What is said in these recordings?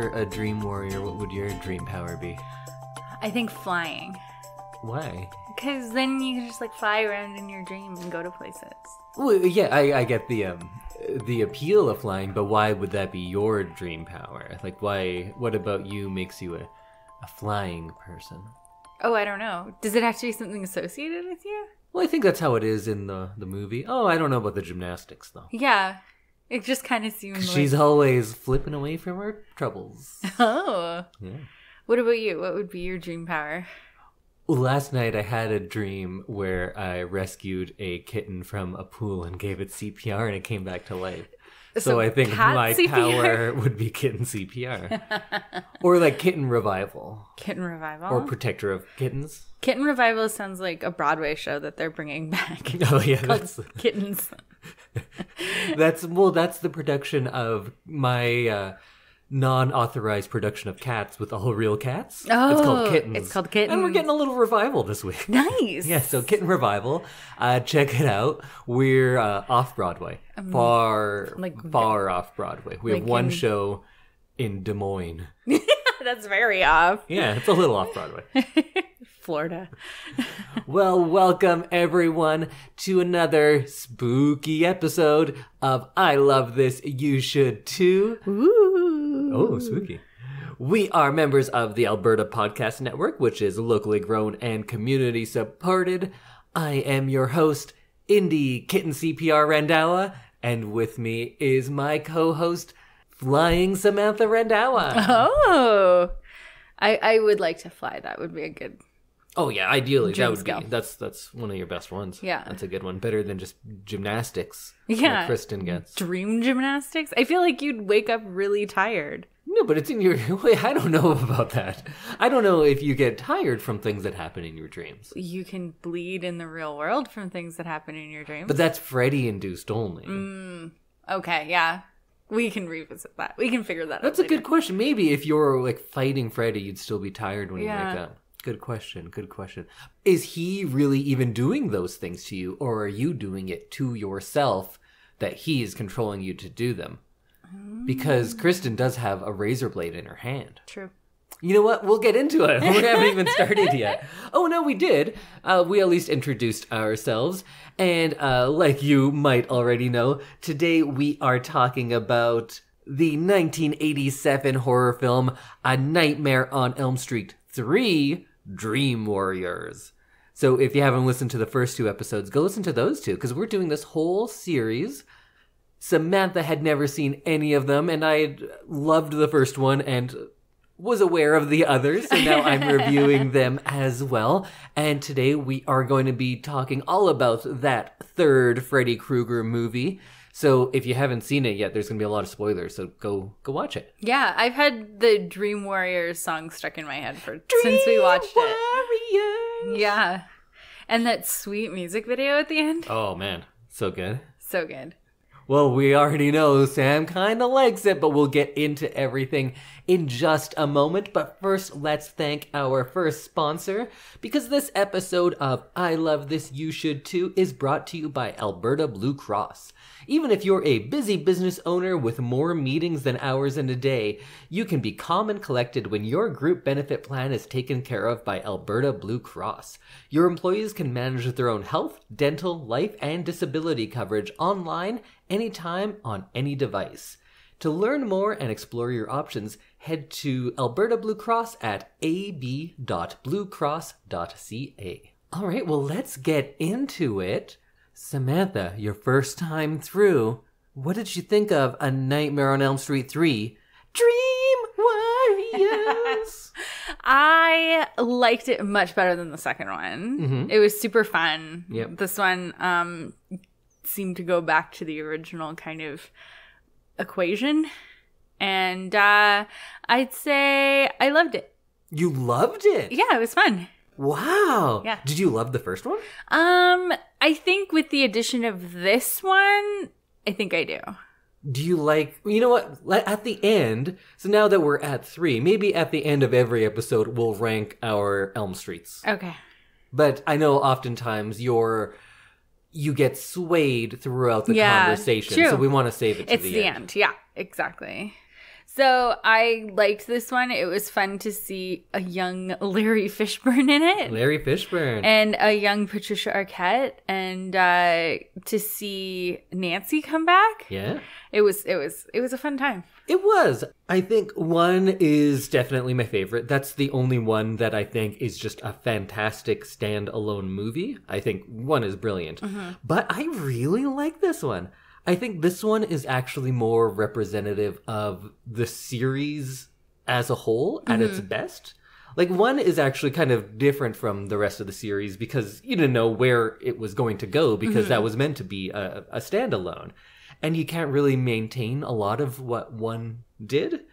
were a dream warrior, what would your dream power be? I think flying. Why? Because then you can just like fly around in your dream and go to places. Well, yeah, I get the appeal of flying, but why would that be your dream power? Like, why? What about you makes you a flying person? Oh, I don't know. Does it have to be something associated with you? Well, I think that's how it is in the movie. Oh, I don't know about the gymnastics, though. Yeah. It just kind of seems like... She's always flipping away from her troubles. Oh. Yeah. What about you? What would be your dream power? Last night I had a dream where I rescued a kitten from a pool and gave it CPR and it came back to life. So I think my CPR? power would be kitten CPR. Or like kitten revival. Kitten revival? Or protector of kittens. Kitten revival sounds like a Broadway show that they're bringing back. Oh yeah, that's Kittens. that's the production of my non-authorized production of Cats with all real cats. Oh, it's called Kittens. It's called Kittens. And we're getting a little revival this week. Nice. Yeah, so Kitten Revival. Check it out. We're off Broadway. Far off Broadway. We have one show in Des Moines. That's very off. Yeah, it's a little off Broadway. Florida. Well, welcome everyone to another spooky episode of I Love This, You Should Too. Ooh. Oh, spooky. We are members of the Alberta Podcast Network, which is locally grown and community supported. I am your host, Indie Kitten CPR Randawa, and with me is my co-host, Flying Samantha Randawa. Oh. I would like to fly. That would be a good... Oh yeah, ideally Dream that would skill. be that's one of your best ones. Yeah, that's a good one. Better than just gymnastics. Yeah, like Kristen gets dream gymnastics. I feel like you'd wake up really tired. No, but it's in your. Wait, I don't know about that. I don't know if you get tired from things that happen in your dreams. You can bleed in the real world from things that happen in your dreams. But that's Freddy induced only. Okay, yeah. We can revisit that. We can figure that out. That's a good question. Maybe if you're like fighting Freddy, you'd still be tired when you wake up. Good question. Good question. Is he really even doing those things to you, or are you doing it to yourself that he is controlling you to do them? Because Kristen does have a razor blade in her hand. True. You know what? We'll get into it. We haven't even started yet. Oh, no, we did. We at least introduced ourselves. And like you might already know, today we are talking about the 1987 horror film A Nightmare on Elm Street 3, Dream Warriors. So if you haven't listened to the first two episodes, go listen to those two, because we're doing this whole series. Samantha had never seen any of them, and I loved the first one and was aware of the others, so now I'm reviewing them as well. And today we are going to be talking all about that third Freddy Krueger movie. So if you haven't seen it yet, there's going to be a lot of spoilers, so go watch it. Yeah, I've had the Dream Warriors song stuck in my head since we watched it. Yeah. And that sweet music video at the end. Oh, man. So good. So good. Well, we already know Sam kind of likes it, but we'll get into everything in just a moment. But first, let's thank our first sponsor, because this episode of I Love This, You Should Too is brought to you by Alberta Blue Cross. Even if you're a busy business owner with more meetings than hours in a day, you can be calm and collected when your group benefit plan is taken care of by Alberta Blue Cross. Your employees can manage their own health, dental, life, and disability coverage online, anytime, on any device. To learn more and explore your options, head to Alberta Blue Cross at ab.bluecross.ca. All right, well, let's get into it. Samantha, your first time through, what did you think of A Nightmare on Elm Street 3, Dream Warriors? I liked it much better than the second one. Mm-hmm. It was super fun. Yep. This one seemed to go back to the original kind of equation. And I'd say I loved it. You loved it? Yeah, it was fun. Wow. Yeah. Did you love the first one? I think with the addition of this one, I think I do. Do you like, you know what, at the end, so now that we're at 3, maybe at the end of every episode, we'll rank our Elm Streets. Okay. But I know oftentimes you get swayed throughout the conversation, true. so we want to save it to it's the end. Yeah, exactly. So I liked this one. It was fun to see a young Larry Fishburne in it. Larry Fishburne. And a young Patricia Arquette. And to see Nancy come back. Yeah. It was a fun time. It was. I think 1 is definitely my favorite. That's the only one that I think is just a fantastic standalone movie. I think 1 is brilliant. Mm-hmm. But I really like this one. I think this one is actually more representative of the series as a whole at its best. Like, 1 is actually kind of different from the rest of the series because you didn't know where it was going to go because that was meant to be a standalone. And you can't really maintain a lot of what 1 did.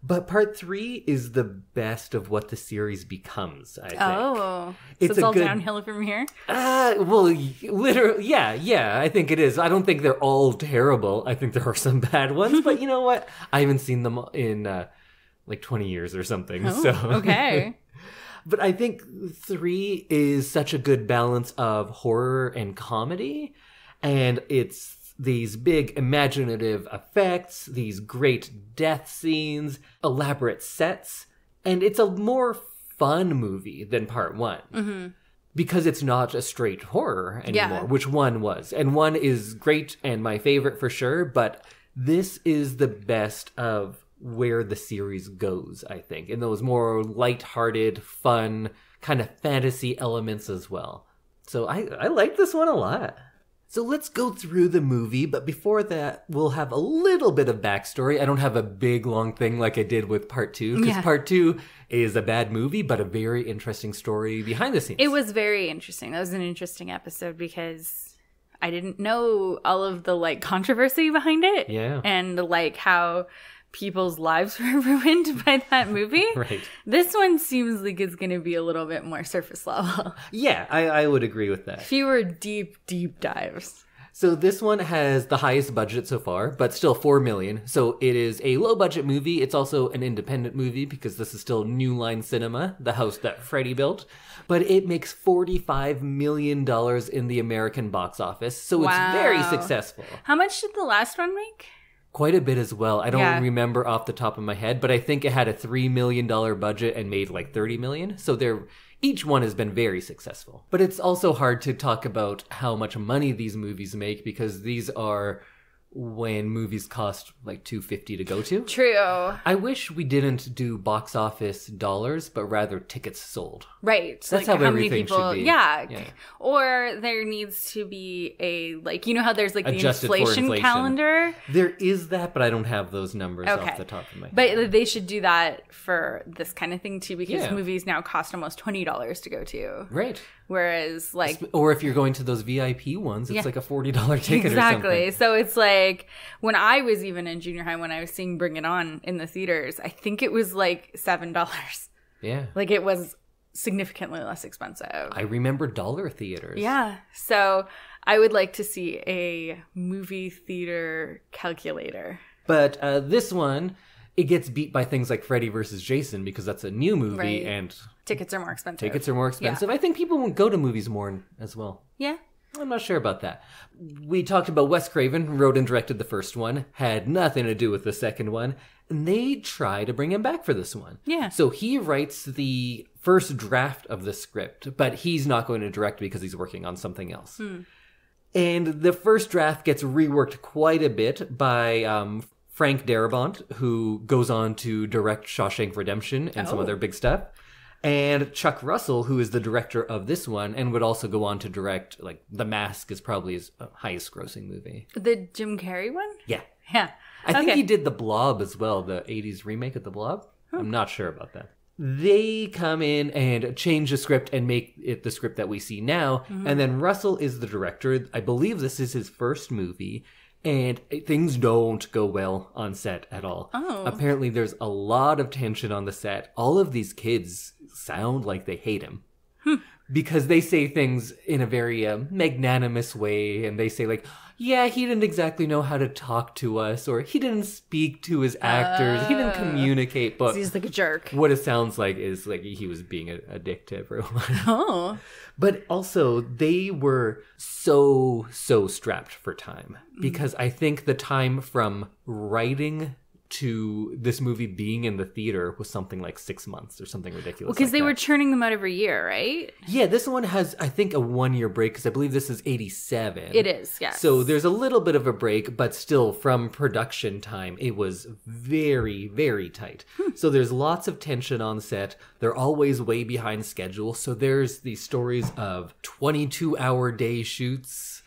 But part 3 is the best of what the series becomes, I think. Oh, so it's all downhill from here? Well, literally, yeah, I think it is. I don't think they're all terrible. I think there are some bad ones, but you know what? I haven't seen them in like 20 years or something. Oh, so okay. But I think 3 is such a good balance of horror and comedy, and it's these big imaginative effects, these great death scenes, elaborate sets, and it's a more fun movie than part 1. Mm-hmm. Because it's not a straight horror anymore, which 1 was. And 1 is great and my favorite for sure, but this is the best of where the series goes, I think, in those more lighthearted, fun, kind of fantasy elements as well. So I like this one a lot. So let's go through the movie, but before that, we'll have a little bit of backstory. I don't have a big, long thing like I did with part 2, because part 2 is a bad movie, but a very interesting story behind the scenes. It was very interesting. That was an interesting episode because I didn't know all of the, like, controversy behind it. Yeah. And, like, how people's lives were ruined by that movie. Right. This one seems like it's going to be a little bit more surface level. Yeah, I would agree with that. Fewer deep dives. So this one has the highest budget so far, but still $4 million. So it is a low-budget movie. It's also an independent movie because this is still New Line Cinema, the house that Freddy built. But it makes $45 million in the American box office, so it's very successful. How much did the last one make? Quite a bit as well. I don't remember off the top of my head, but I think it had a $3 million budget and made like $30 million. So each one has been very successful. But it's also hard to talk about how much money these movies make because these are when movies cost like $250 to go to. True. I wish we didn't do box office dollars, but rather tickets sold. Right. That's like how everything should be. Yeah. Or there needs to be a, like, you know how there's like Adjusted the inflation calendar? There is that, but I don't have those numbers off the top of my head. But they should do that for this kind of thing too, because movies now cost almost $20 to go to. Right. Whereas, like... Or if you're going to those VIP ones, it's like a $40 ticket or something. Exactly. So it's like, when I was even in junior high, when I was seeing Bring It On in the theaters, I think it was like $7. Yeah. Like, it was significantly less expensive. I remember dollar theaters. Yeah. So I would like to see a movie theater calculator. But this one... It gets beat by things like Freddy vs. Jason because that's a new movie and... Tickets are more expensive. Yeah. I think people won't go to movies more as well. Yeah. I'm not sure about that. We talked about Wes Craven, who wrote and directed the first one, had nothing to do with the second one, and they try to bring him back for this one. Yeah. So he writes the first draft of the script, but he's not going to direct because he's working on something else. And the first draft gets reworked quite a bit by... Frank Darabont, who goes on to direct Shawshank Redemption and some other big stuff. And Chuck Russell, who is the director of this one and would also go on to direct, like, The Mask is probably his highest grossing movie. The Jim Carrey one? Yeah. Yeah. I think he did The Blob as well, the 80s remake of The Blob. I'm not sure about that. They come in and change the script and make it the script that we see now. And then Russell is the director. I believe this is his first movie. And things don't go well on set at all. Oh. Apparently there's a lot of tension on the set. All of these kids sound like they hate him. Because they say things in a very magnanimous way. And they say like, yeah, he didn't exactly know how to talk to us. Or he didn't speak to his actors. He didn't communicate. But he's like a jerk. What it sounds like is like he was being a dick to everyone. Oh. But also, they were so strapped for time. Because I think the time from writing to this movie being in the theater was something like 6 months or something ridiculous. Because they were churning them out every year, right? Yeah, this one has, I think, a 1-year break because I believe this is 87. It is, yes. So there's a little bit of a break, but still from production time, it was very, very tight. So there's lots of tension on set. They're always way behind schedule. So there's these stories of 22-hour day shoots.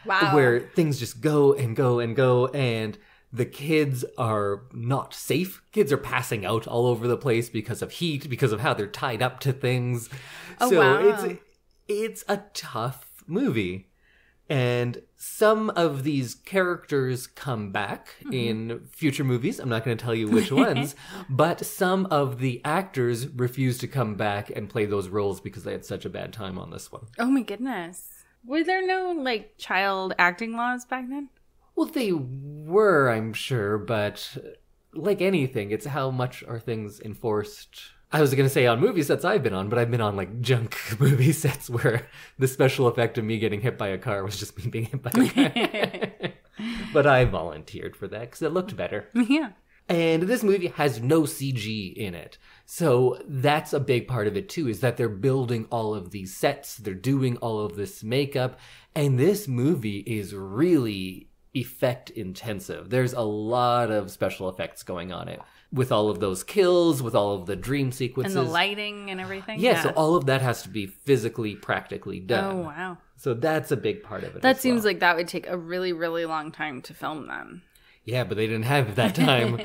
Wow. Where things just go and go and go, and the kids are not safe. Kids are passing out all over the place because of heat, because of how they're tied up to things. Oh, so wow. it's a tough movie. And some of these characters come back in future movies. I'm not going to tell you which ones, but some of the actors refuse to come back and play those roles because they had such a bad time on this one. Oh my goodness. Were there no, like, child acting laws back then? Well, they were, I'm sure, but like anything, it's how much are things enforced. I was going to say on movie sets I've been on, but I've been on like junk movie sets where the special effect of me getting hit by a car was just me being hit by a car. But I volunteered for that because it looked better. Yeah. And this movie has no CG in it. So that's a big part of it too, is that they're building all of these sets, they're doing all of this makeup, and this movie is really effect intensive. There's a lot of special effects going on it. With all of those kills, with all of the dream sequences. And the lighting and everything. Yeah, so all of that has to be physically, practically done. Oh, wow. So that's a big part of it. That seems like that would take a really, really long time to film them. Yeah, but they didn't have that time.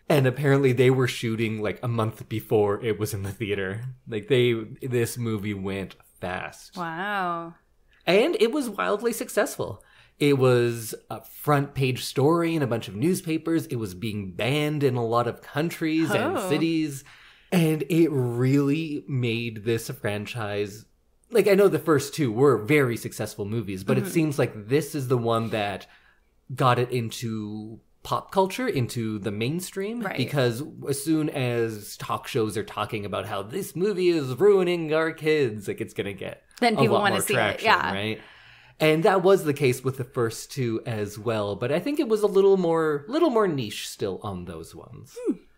And apparently they were shooting like a month before it was in the theater. Like this movie went fast. Wow. And it was wildly successful. It was a front page story in a bunch of newspapers. It was being banned in a lot of countries and cities. And it really made this franchise... Like, I know the first two were very successful movies, but it seems like this is the one that got it into pop culture, into the mainstream. Right. Because as soon as talk shows are talking about how this movie is ruining our kids, like, it's going to get Then people want to see it, yeah. Right? And that was the case with the first two as well, but I think it was a little more niche still on those ones.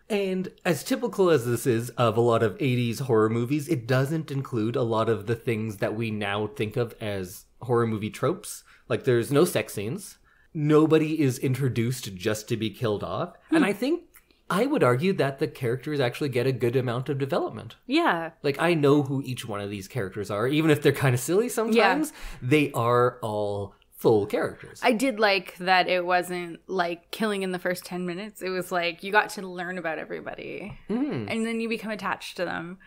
And as typical as this is of a lot of 80s horror movies, it doesn't include a lot of the things that we now think of as horror movie tropes. Like, there's no sex scenes. Nobody is introduced just to be killed off. And I would argue that the characters actually get a good amount of development. Yeah. Like, I know who each one of these characters are. Even if they're kind of silly sometimes, they are all full characters. I did like that it wasn't like killing in the first 10 minutes. It was like you got to learn about everybody. And then you become attached to them.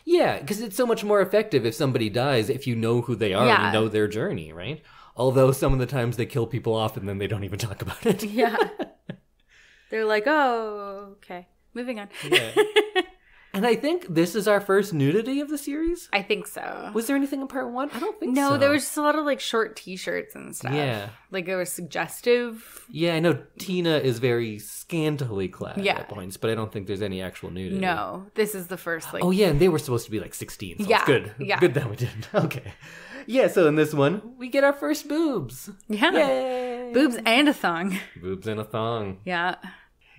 Yeah, because it's so much more effective if somebody dies, if you know who they are and you know their journey, right? Although some of the times they kill people off and then they don't even talk about it. Yeah. They're like, oh, okay. Moving on. Yeah. And I think this is our first nudity of the series. I think so. Was there anything in part one? I don't think so. No, there was just a lot of like short t-shirts and stuff. Yeah. Like it was suggestive. Yeah, I know Tina is very scantily clad at points, but I don't think there's any actual nudity. No, this is the first like... Oh yeah, and they were supposed to be like 16, so it's good. Yeah. Good that we didn't. Okay. Yeah, so in this one, we get our first boobs. Yeah. Yay! Boobs and a thong. Boobs and a thong. Yeah.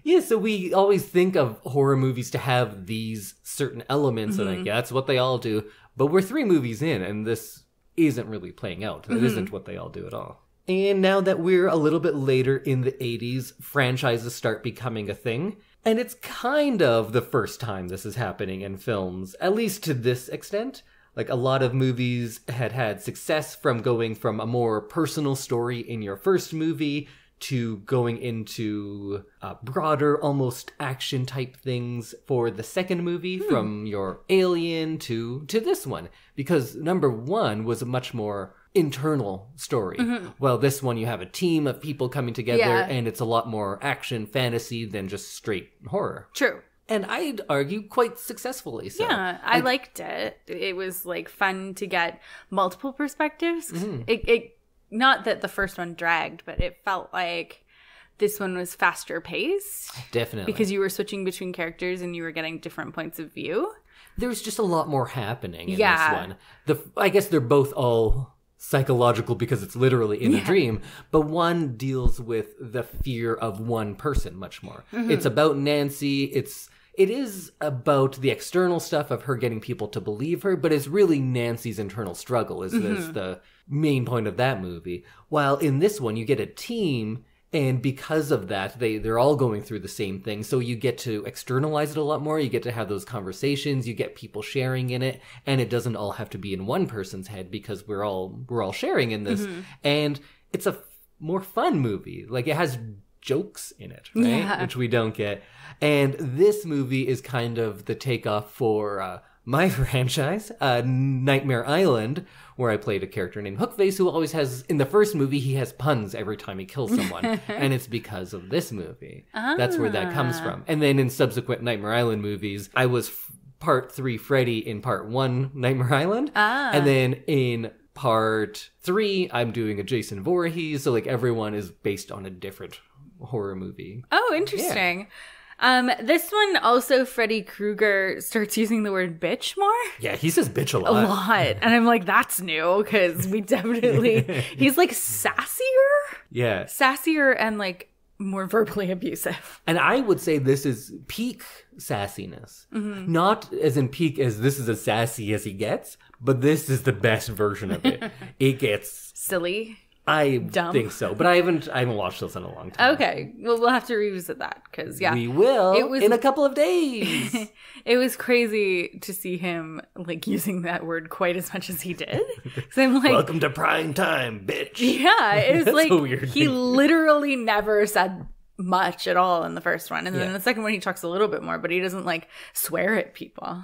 Yeah, so we always think of horror movies to have these certain elements, and like, yeah, that's what they all do. But we're 3 movies in, and this isn't really playing out. That isn't what they all do at all. And now that we're a little bit later in the 80s, franchises start becoming a thing. And it's kind of the first time this is happening in films, at least to this extent. Like, a lot of movies had success from going from a more personal story in your first movie to going into broader, almost action-type things for the second movie, from your Alien to this one. Because number 1 was a much more internal story. Well, this one you have a team of people coming together, and it's a lot more action fantasy than just straight horror. True. And I'd argue quite successfully so. Yeah, I liked it. It was like fun to get multiple perspectives. It not that the first one dragged, but it felt like this one was faster paced. Definitely. Because you were switching between characters and you were getting different points of view. There's just a lot more happening in this one. I guess they're both all psychological because it's literally in a dream, but one deals with the fear of one person much more. It's about Nancy. It is about the external stuff of her getting people to believe her, but it's really Nancy's internal struggle is the main point of that movie. While in this one, you get a team, and because of that, they're all going through the same thing. So you get to externalize it a lot more. You get to have those conversations. You get people sharing in it, and it doesn't all have to be in one person's head because we're all sharing in this. And it's a more fun movie. Like, it has jokes in it, right? Yeah. Which we don't get. And this movie is kind of the takeoff for my franchise, Nightmare Island, where I played a character named Hookface who always has, in the first movie, he has puns every time he kills someone. And it's because of this movie. That's where that comes from. And then in subsequent Nightmare Island movies, I was part 3 Freddy in part 1 Nightmare Island. And then in part 3, I'm doing a Jason Voorhees. So, like, everyone is based on a different horror movie. Oh, interesting. This one also, Freddy Krueger starts using the word bitch more. Yeah, he says bitch a lot. A lot. And I'm like, that's new, because we definitely, he's like sassier? Yeah. Sassier and like more verbally abusive. And I would say this is peak sassiness. Not as in peak as this is as sassy as he gets, but this is the best version of it. It gets silly. I Dumb. think so, but I haven't watched this in a long time. Okay, well, we'll have to revisit that because we will in a couple of days. It was crazy to see him like using that word quite as much as he did. So I'm like, welcome to prime time, bitch. Yeah, it was like a weird he thing. literally never said much at all in the first one, and then in the second one he talks a little bit more, but he doesn't like swear at people.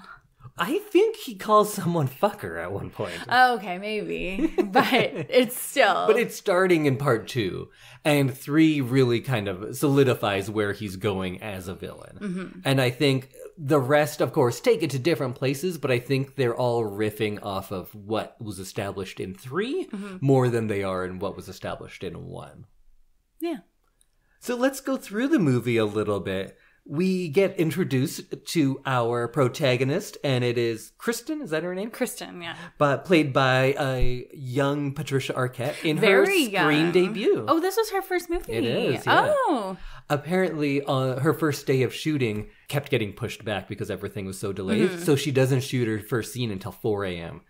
I think he calls someone fucker at one point. Okay, maybe. But it's still... But it's starting in part 2. And 3 really kind of solidifies where he's going as a villain. And I think the rest, of course, take it to different places, but I think they're all riffing off of what was established in 3 more than they are in what was established in 1. Yeah. So let's go through the movie a little bit. We get introduced to our protagonist, and it is Kristen. Is that her name? Kristen, yeah. But played by a young Patricia Arquette in Very her screen debut. Oh, this was her first movie. It is, yeah. Oh. Apparently, her first day of shooting kept getting pushed back because everything was so delayed. So she doesn't shoot her first scene until 4 a.m.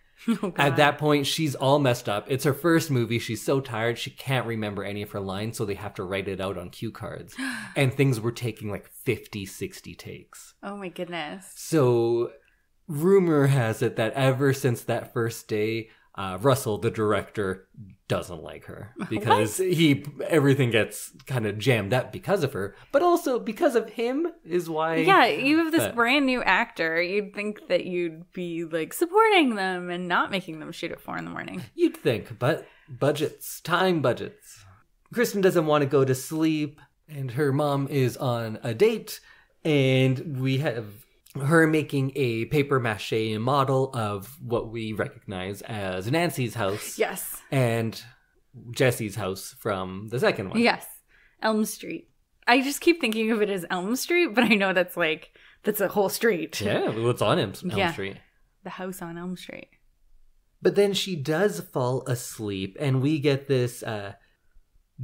Oh, At that point, she's all messed up. It's her first movie. She's so tired, she can't remember any of her lines, so they have to write it out on cue cards. And things were taking like 50, 60 takes. Oh my goodness. So rumor has it that ever since that first day, Russell, the director, doesn't like her because everything gets kind of jammed up because of her, but also because of him is why. Yeah, you have this brand new actor. You'd think that you'd be like supporting them and not making them shoot at 4 a.m. You'd think, but time budgets. Kristen doesn't want to go to sleep, and her mom is on a date, and we have her making a paper mache model of what we recognize as Nancy's house. Yes. And Jesse's house from the second one. Yes. Elm Street. I just keep thinking of it as Elm Street, but I know that's a whole street. Yeah, well, it's on Elm Street. The house on Elm Street. But then she does fall asleep, and we get this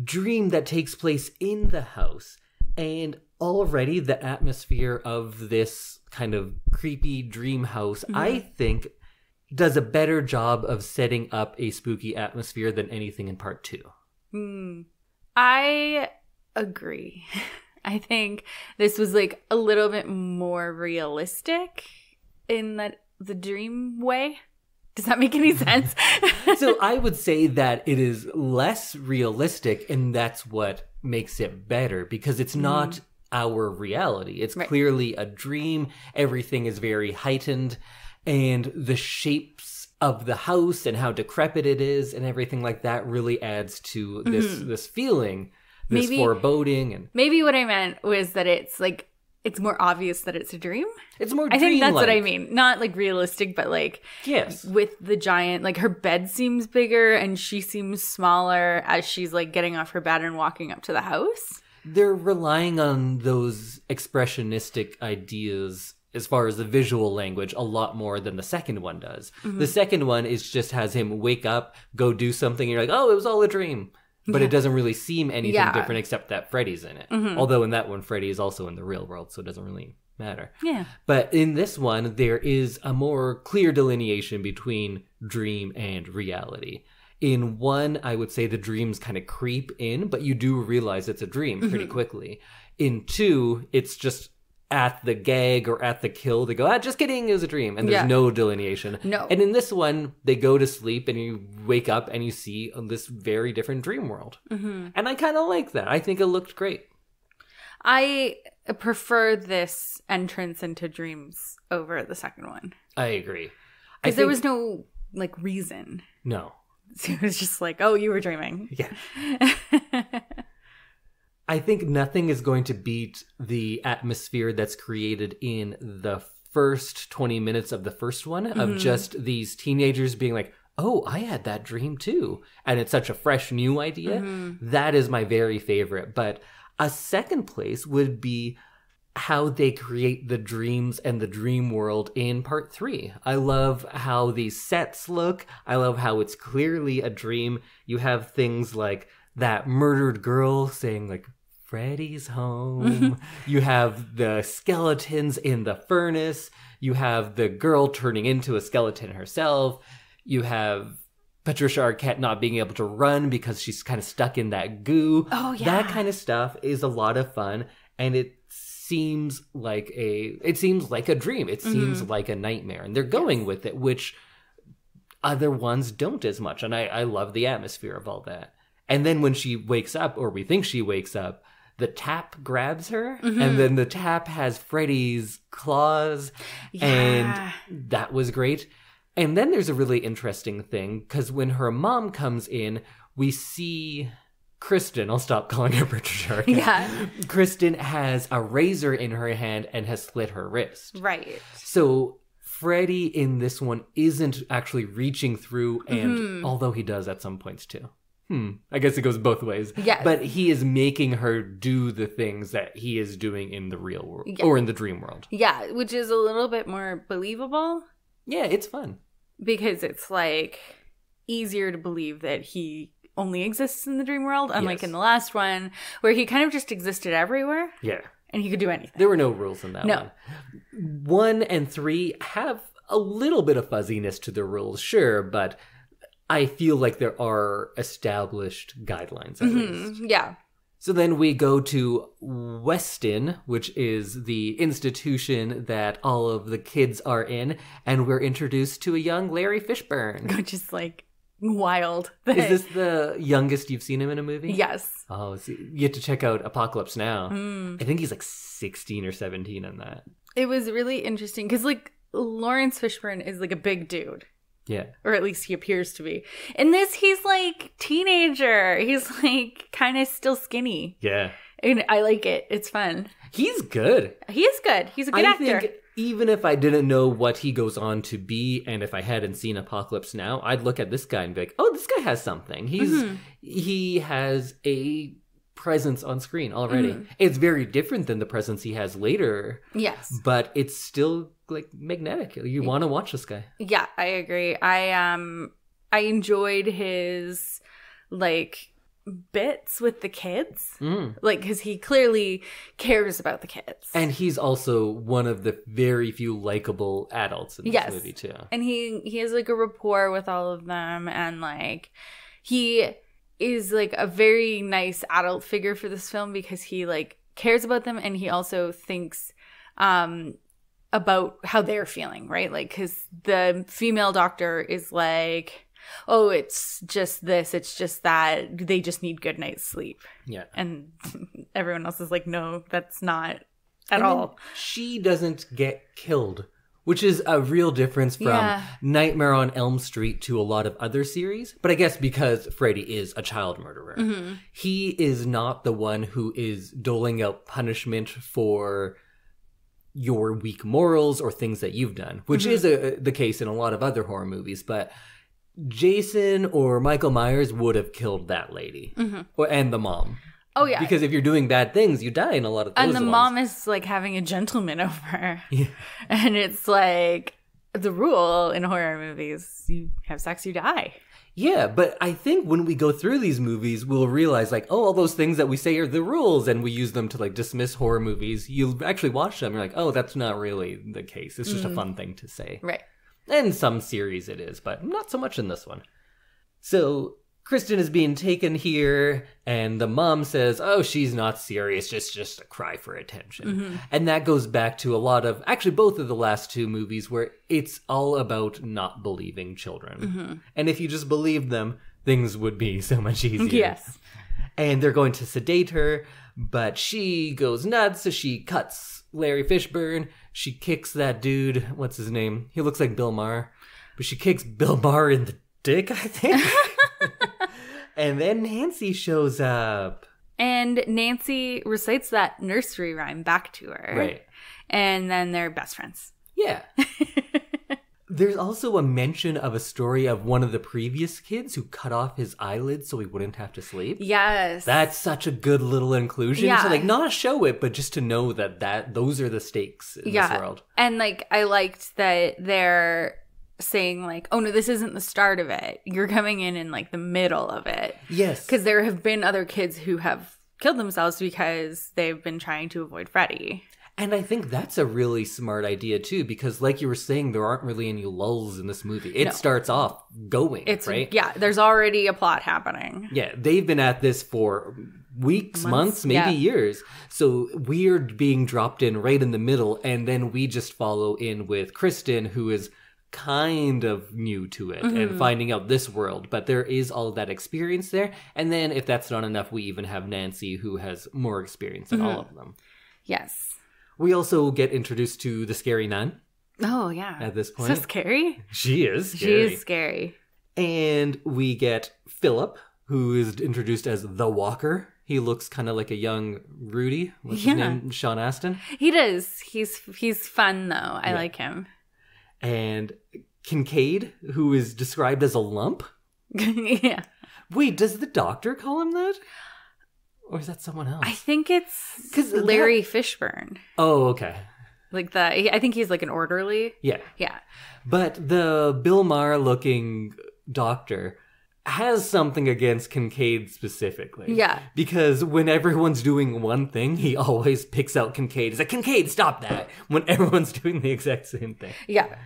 dream that takes place in the house. And already the atmosphere of this kind of creepy dream house, I think, does a better job of setting up a spooky atmosphere than anything in part 2. I agree. I think this was like a little bit more realistic in the dream way. Does that make any sense? So I would say that it is less realistic, and that's what makes it better, because it's not our reality. It's clearly a dream. Everything is very heightened, and the shapes of the house and how decrepit it is and everything like that really adds to this feeling, this foreboding. And maybe what I meant was that it's like, it's more obvious that it's a dream. It's more I think that's what I dreamlike. mean. Not like realistic, but like Yes. with the giant, like her bed seems bigger and she seems smaller as she's like getting off her bed and walking up to the house. They're relying on those expressionistic ideas as far as the visual language, a lot more than the second one does. The second one is just has him wake up, go do something, and you're like, oh, it was all a dream. But it doesn't really seem anything different except that Freddy's in it. Although in that one, Freddy is also in the real world, so it doesn't really matter. Yeah. But in this one, there is a more clear delineation between dream and reality. In one, I would say the dreams kind of creep in, but you do realize it's a dream pretty quickly. In two, it's just at the gag or at the kill, they go, just kidding, it was a dream. And there's no delineation. No. And in this one, they go to sleep and you wake up and you see this very different dream world. And I kind of like that. I think it looked great. I prefer this entrance into dreams over the second one. I agree. Because there was no, like, reason. No. So it was just like, oh, you were dreaming. Yeah. I think nothing is going to beat the atmosphere that's created in the first 20 minutes of the first one of just these teenagers being like, oh, I had that dream too. And it's such a fresh new idea. That is my very favorite. But a second place would be how they create the dreams and the dream world in part 3. I love how these sets look. I love how it's clearly a dream. You have things like that murdered girl saying like, Freddy's home. You have the skeletons in the furnace. You have the girl turning into a skeleton herself. You have Patricia Arquette not being able to run because she's kind of stuck in that goo. Oh, yeah. That kind of stuff is a lot of fun. And it seems like a dream. It seems like a nightmare. And they're going with it, which other ones don't as much. And I love the atmosphere of all that. And then when she wakes up, or we think she wakes up, the tap grabs her, and then the tap has Freddy's claws, and that was great. And then there's a really interesting thing, because when her mom comes in, we see Kristen, I'll stop calling her Patricia Arquette. Yeah. Kristen has a razor in her hand and has slit her wrist. Right. So Freddy in this one isn't actually reaching through, and although he does at some points too. I guess it goes both ways. Yes. But he is making her do the things that he is doing in the real world or in the dream world. Yeah, which is a little bit more believable. Yeah, it's fun. Because it's like easier to believe that he only exists in the dream world, unlike in the last one, where he kind of just existed everywhere. Yeah. And he could do anything. There were no rules in that one. 1 and 3 have a little bit of fuzziness to the rules, sure, but I feel like there are established guidelines at least. Yeah. So then we go to Wasson, which is the institution that all of the kids are in, and we're introduced to a young Larry Fishburne. Which is like wild. Is this the youngest you've seen him in a movie? Yes. Oh, so you have to check out Apocalypse Now. I think he's like 16 or 17 in that. It was really interesting because like Lawrence Fishburne is like a big dude. Yeah. Or at least he appears to be. In this, he's like teenager. He's like kind of still skinny. Yeah. And I like it. It's fun. He's good. He is good. He's a good actor. Think even if I didn't know what he goes on to be, and if I hadn't seen Apocalypse Now, I'd look at this guy and be like, oh, this guy has something. He has a presence on screen already. It's very different than the presence he has later. Yes. But it's still like magnetic. You want to watch this guy. Yeah, I agree. I enjoyed his like bits with the kids. Like, because he clearly cares about the kids. And he's also one of the very few likable adults in this movie too. And he has like a rapport with all of them, and like he is like a very nice adult figure for this film because he like cares about them, and he also thinks about how they're feeling, right? Like, because the female doctor is like, oh, it's just this, it's just that, they just need good night's sleep. Yeah. And everyone else is like, no, that's not at all. She doesn't get killed, which is a real difference from Nightmare on Elm Street to a lot of other series. But I guess because Freddy is a child murderer, he is not the one who is doling out punishment for your weak morals or things that you've done, which is the case in a lot of other horror movies. But Jason or Michael Myers would have killed that lady and the mom. Oh, yeah. Because if you're doing bad things, you die in a lot of those And the ones. mom is like having a gentleman over. Yeah. And it's like the rule in horror movies, you have sex, you die. Yeah, but I think when we go through these movies, we'll realize like, oh, all those things that we say are the rules, and we use them to like dismiss horror movies. You'll actually watch them, you're like, oh, that's not really the case. It's just a fun thing to say. Right. In some series it is, but not so much in this one. So Kristen is being taken here, and the mom says, oh, she's not serious, just a cry for attention. And that goes back to a lot of, actually both of the last two movies, where it's all about not believing children. And if you just believed them, things would be so much easier. Yes. And they're going to sedate her, but she goes nuts, so she cuts Larry Fishburne. She kicks that dude, what's his name? He looks like Bill Maher. But she kicks Bill Maher in the dick, I think. And then Nancy shows up. And Nancy recites that nursery rhyme back to her. Right. And then they're best friends. Yeah. There's also a mention of a story of one of the previous kids who cut off his eyelids so he wouldn't have to sleep. Yes. That's such a good little inclusion. Yeah. So, like, not to show it, but just to know that those are the stakes in this world. And, like, I liked that they're saying, like, oh, no, this isn't the start of it. You're coming in like, the middle of it. Yes. Because there have been other kids who have killed themselves because they've been trying to avoid Freddy. And I think that's a really smart idea, too, because like you were saying, there aren't really any lulls in this movie. It starts off going, right? Yeah, there's already a plot happening. Yeah, they've been at this for weeks, months, maybe years. So we're being dropped in right in the middle, and then we just follow in with Kristen, who is kind of new to it and finding out this world. But there is all of that experience there. And then if that's not enough, we even have Nancy, who has more experience than all of them. Yes. We also get introduced to the scary nun. Oh, yeah. At this point. So scary. She is scary. She is scary. And we get Philip, who is introduced as the Walker. He looks kind of like a young Rudy. What's his name? Sean Astin. He does. He's fun, though. I like him. And Kincaid, who is described as a lump. Yeah. Wait, does the doctor call him that? Or is that someone else? I think it's Larry Fishburne. Oh, okay. Like I think he's like an orderly. Yeah. Yeah. But the Bill Maher looking doctor has something against Kincaid specifically. Yeah. Because when everyone's doing one thing, he always picks out Kincaid. He's like, Kincaid, stop that. When everyone's doing the exact same thing. Yeah.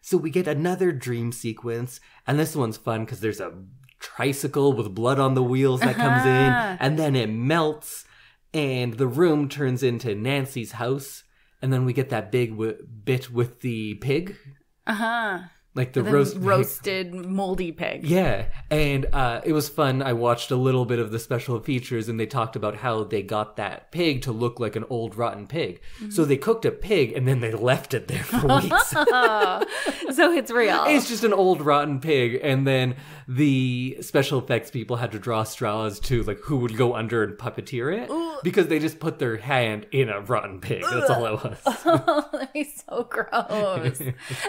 So we get another dream sequence. And this one's fun because there's a tricycle with blood on the wheels that comes in, and then it melts, and the room turns into Nancy's house, and then we get that big bit with the pig. Like the roasted moldy pig. Yeah, and it was fun. I watched a little bit of the special features, and they talked about how they got that pig to look like an old rotten pig. So they cooked a pig, and then they left it there for weeks. So it's real. It's just an old rotten pig, and then the special effects people had to draw straws to like who would go under and puppeteer it, because they just put their hand in a rotten pig. That's all it was. Oh, that'd be so gross.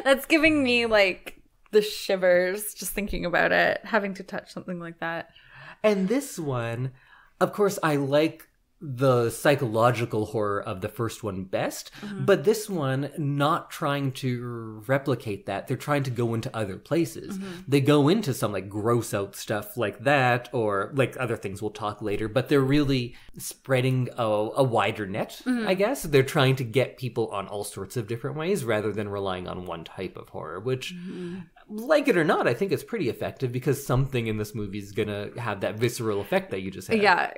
That's giving me like the shivers just thinking about it, having to touch something like that. And this one, of course, I like the psychological horror of the first one best, but this one not trying to replicate that. They're trying to go into other places. They go into some like gross out stuff like that, or like other things we'll talk later, but they're really spreading a wider net, I guess. They're trying to get people on all sorts of different ways rather than relying on one type of horror, which like it or not, I think it's pretty effective because something in this movie is gonna have that visceral effect that you just had. Yeah.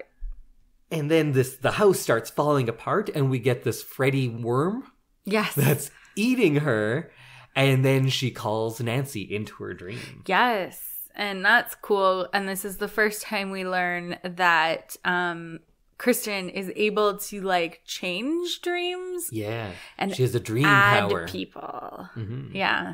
And then the house starts falling apart, and we get this Freddy worm. Yes. That's eating her, and then she calls Nancy into her dream. Yes. And that's cool. And this is the first time we learn that Kristen is able to like change dreams. Yeah. And she has a dream add power. People. Yeah.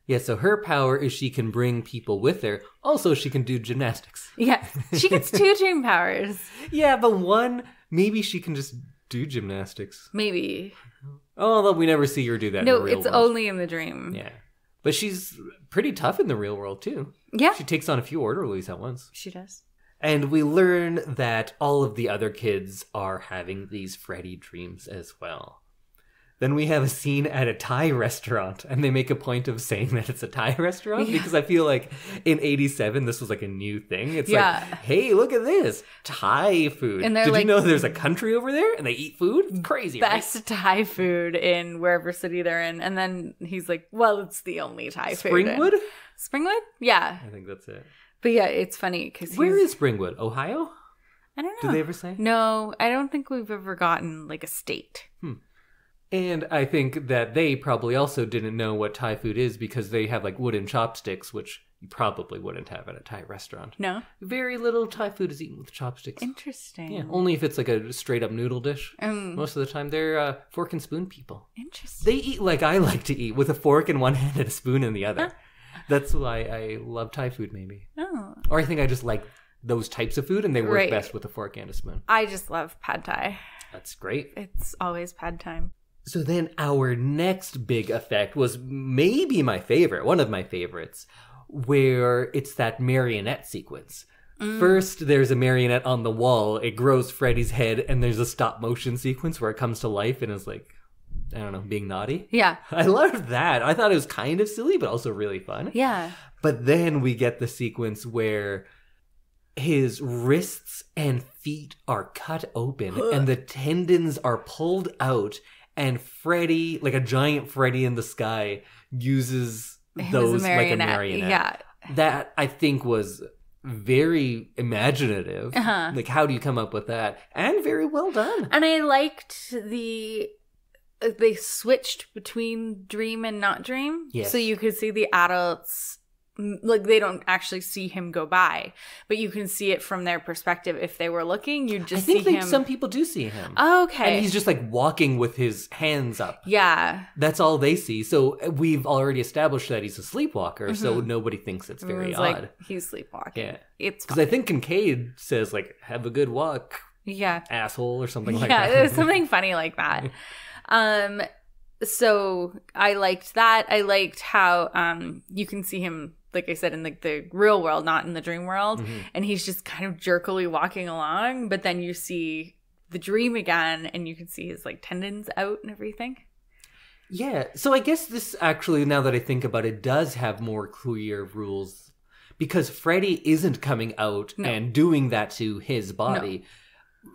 Yeah, so her power is she can bring people with her. Also, she can do gymnastics. Yeah, she gets 2 dream powers. Yeah, but one, maybe she can just do gymnastics. Maybe. Although we never see her do that in the real world. No, it's only in the dream. Yeah. But she's pretty tough in the real world, too. Yeah. She takes on a few orderlies at once. She does. And we learn that all of the other kids are having these Freddy dreams as well. Then we have a scene at a Thai restaurant, and they make a point of saying that it's a Thai restaurant because I feel like in 87, this was like a new thing. It's like, hey, look at this, Thai food. And Did you know there's a country over there and they eat food? It's crazy, best Thai food in wherever city they're in. And then he's like, well, it's the only Thai food. Springwood? Springwood? Yeah. I think that's it. But yeah, it's funny because where is Springwood? Ohio? I don't know. Do they ever say? No, I don't think we've ever gotten like a state. And I think that they probably also didn't know what Thai food is because they have like wooden chopsticks, which you probably wouldn't have at a Thai restaurant. No? Very little Thai food is eaten with chopsticks. Interesting. Yeah, only if it's like a straight up noodle dish. Most of the time they're fork and spoon people. Interesting. They eat like I like to eat, with a fork in one hand and a spoon in the other. That's why I love Thai food, maybe. Oh. Or I think I just like those types of food and they work best with a fork and a spoon. I just love pad thai. That's great. It's always pad time. So then our next big effect was maybe my favorite, one of my favorites, where it's that marionette sequence. First, there's a marionette on the wall. It grows Freddy's head, and there's a stop motion sequence where it comes to life and is like, I don't know, being naughty. Yeah. I loved that. I thought it was kind of silly, but also really fun. Yeah. But then we get the sequence where his wrists and feet are cut open and the tendons are pulled out. And Freddy, like a giant Freddy in the sky, uses those like a marionette. Yeah. That, I think, was very imaginative. Like, how do you come up with that? And very well done. And I liked they switched between dream and not dream. Yes. So you could see the adults, like they don't actually see him go by, but you can see it from their perspective. If they were looking, you'd just see him. Some people do see him. Oh, okay. And he's just like walking with his hands up. Yeah. That's all they see. So we've already established that he's a sleepwalker, so nobody thinks it's very odd. Like, he's sleepwalking. Yeah. It's because I think Kincaid says like, have a good walk. Yeah. Asshole or something like that. Yeah, it was something funny like that. So I liked that. I liked how you can see him, like I said, in the real world, not in the dream world. And he's just kind of jerkily walking along. But then you see the dream again and you can see his like tendons out and everything. Yeah. So I guess this actually, now that I think about it, does have more clear rules because Freddy isn't coming out and doing that to his body. No.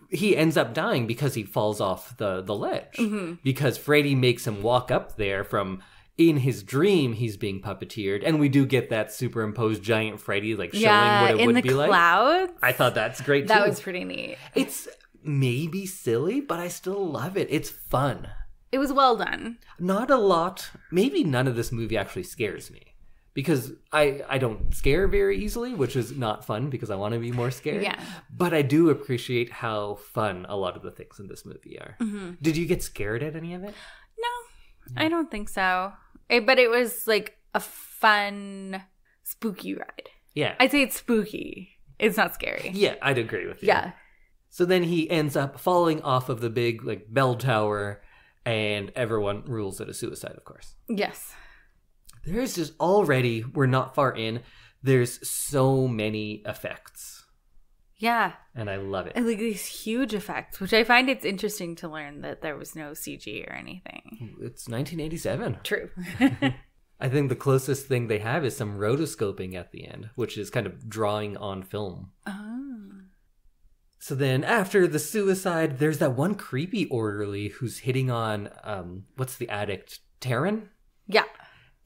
He ends up dying because he falls off the ledge. Because Freddy makes him walk up there from... In his dream, he's being puppeteered, and we do get that superimposed giant Freddy, like showing what it would be like. In the clouds. I thought that's great too. That was pretty neat. It's maybe silly, but I still love it. It's fun. It was well done. Not a lot. Maybe none of this movie actually scares me, because I don't scare very easily, which is not fun because I want to be more scared. Yeah. But I do appreciate how fun a lot of the things in this movie are. Did you get scared at any of it? No, I don't think so. But it was like a fun, spooky ride. Yeah. I'd say it's spooky. It's not scary. Yeah, I'd agree with you. Yeah. So then he ends up falling off of the big like bell tower, and everyone rules it a suicide, of course. Yes. There's just already, we're not far in, there's so many effects. Yeah. And I love it. And like these huge effects, which I find it's interesting to learn that there was no CG or anything. It's 1987. True. I think the closest thing they have is some rotoscoping at the end, which is kind of drawing on film. Oh. So then after the suicide, there's that one creepy orderly who's hitting on, what's the addict? Taryn? Yeah.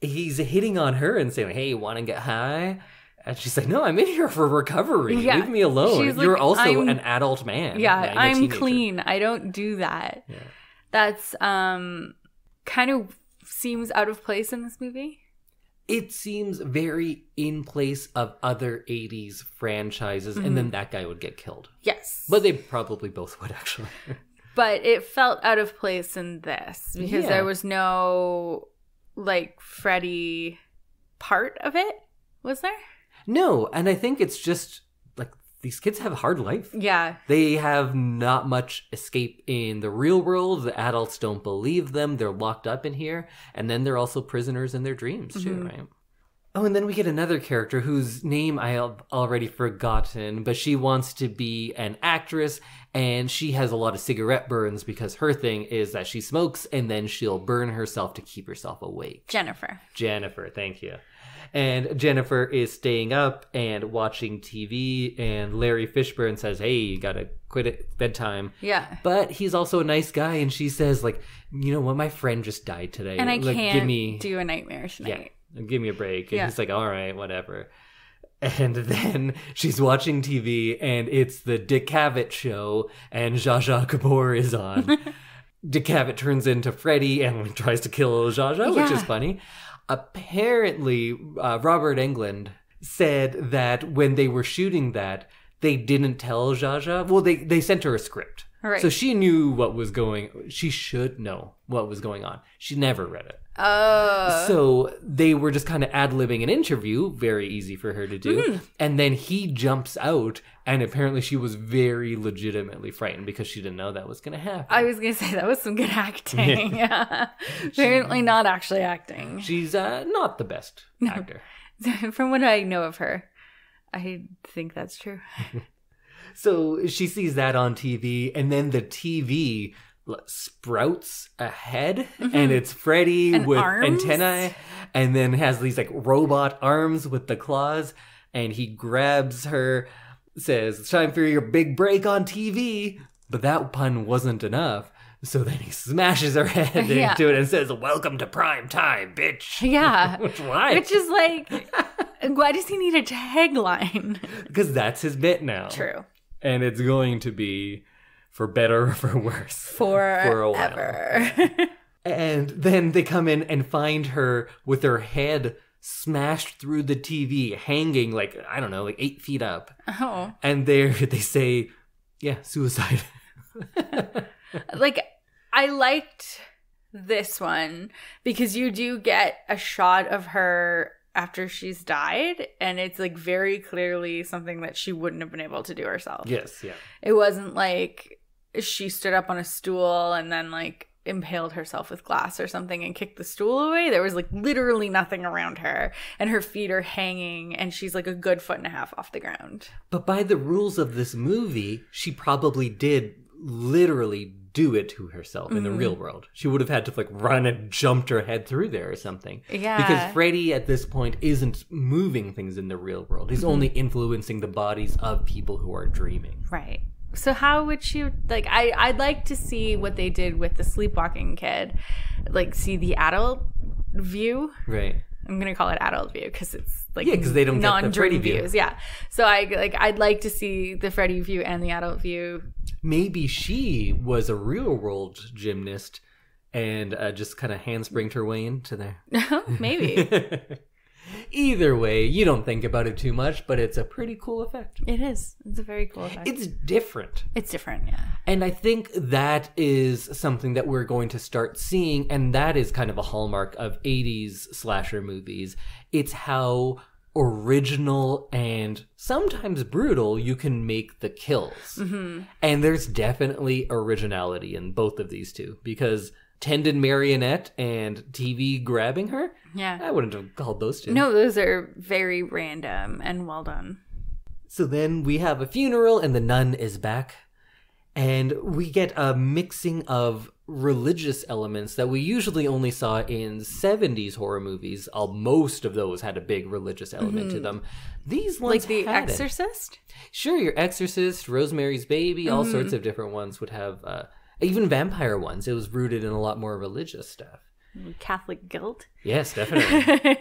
He's hitting on her and saying, hey, want to get high? And she's like, no, I'm in here for recovery. Yeah. Leave me alone. You're like, also an adult man. Yeah, I'm clean. I don't do that. Yeah. That's kind of seems out of place in this movie. It seems very in place of other 80s franchises, and then that guy would get killed. Yes. But they probably both would, actually. But it felt out of place in this because there was no, like, Freddy part of it, was there? No, and I think it's just, like, these kids have a hard life. Yeah. They have not much escape in the real world. The adults don't believe them. They're locked up in here. And then they're also prisoners in their dreams, too, right? Oh, and then we get another character whose name I have already forgotten, but she wants to be an actress, and she has a lot of cigarette burns because her thing is that she smokes, and then she'll burn herself to keep herself awake. Jennifer, thank you. And Jennifer is staying up and watching TV, and Larry Fishburne says, hey, you gotta quit at bedtime. Yeah. But he's also a nice guy, and she says, like, you know what, my friend just died today. And I like, can't do a nightmare tonight. Yeah. Give me a break. And he's like, all right, whatever. And then she's watching TV, and it's the Dick Cavett show, and Zsa Zsa Gabor is on. Dick Cavett turns into Freddy and tries to kill Zsa Zsa, which is funny. Apparently, Robert Englund said that when they were shooting that, they didn't tell Zsa Zsa. Well, they sent her a script. Right. So she knew what was she should know what was going on. She never read it. Oh. So they were just kind of ad-libbing an interview, very easy for her to do. Mm-hmm. And then he jumps out, and apparently she was very legitimately frightened because she didn't know that was going to happen. I was going to say, that was some good acting. Yeah. Apparently not actually acting. She's not the best actor. From what I know of her, I think that's true. So she sees that on TV, and then the TV sprouts a head, and it's Freddy and with arms? Antennae, and then has these like robot arms with the claws, and he grabs her, says, it's time for your big break on TV, but that pun wasn't enough. So then he smashes her head into it and says, welcome to prime time, bitch. Yeah. Why? Which is like, why does he need a tagline? Because that's his bit now. True. And it's going to be for better or for worse. For a while. And then they come in and find her with her head smashed through the TV, hanging like, I don't know, like 8 feet up. Oh. And they say, yeah, suicide. Like, I liked this one because you do get a shot of her after she's died, and it's like very clearly something that she wouldn't have been able to do herself. Yes, yeah. It wasn't like she stood up on a stool and then like impaled herself with glass or something and kicked the stool away. There was like literally nothing around her, and her feet are hanging, and she's like a good 1.5 feet off the ground. But by the rules of this movie, she probably did literally do it to herself in the real world. She would have had to like run and jumped her head through there or something. Yeah. Because Freddy at this point isn't moving things in the real world. He's only influencing the bodies of people who are dreaming. Right. So how would she, like, I'd like to see what they did with the sleepwalking kid. Like, see the adult view. Right. I'm going to call it adult view because it's like because they don't get the Freddy view. Views. Yeah. So I'd like to see the Freddy view and the adult view. Maybe she was a real world gymnast and just kind of handspringed her way into there. Maybe. Either way, you don't think about it too much, but it's a pretty cool effect. It is. It's a very cool effect. It's different. It's different, yeah. And I think that is something that we're going to start seeing, and that is kind of a hallmark of 80s slasher movies. It's how original and sometimes brutal you can make the kills. Mm-hmm. And there's definitely originality in both of these two, because tendon marionette and TV grabbing her? Yeah. I wouldn't have called those two. No, those are very random and well done. So then we have a funeral and the nun is back. And we get a mixing of religious elements that we usually only saw in 70s horror movies. Most of those had a big religious element to them. These ones like The Exorcist? Sure, Your Exorcist, Rosemary's Baby, all sorts of different ones would have... even vampire ones, it was rooted in a lot more religious stuff. Catholic guilt? Yes, definitely.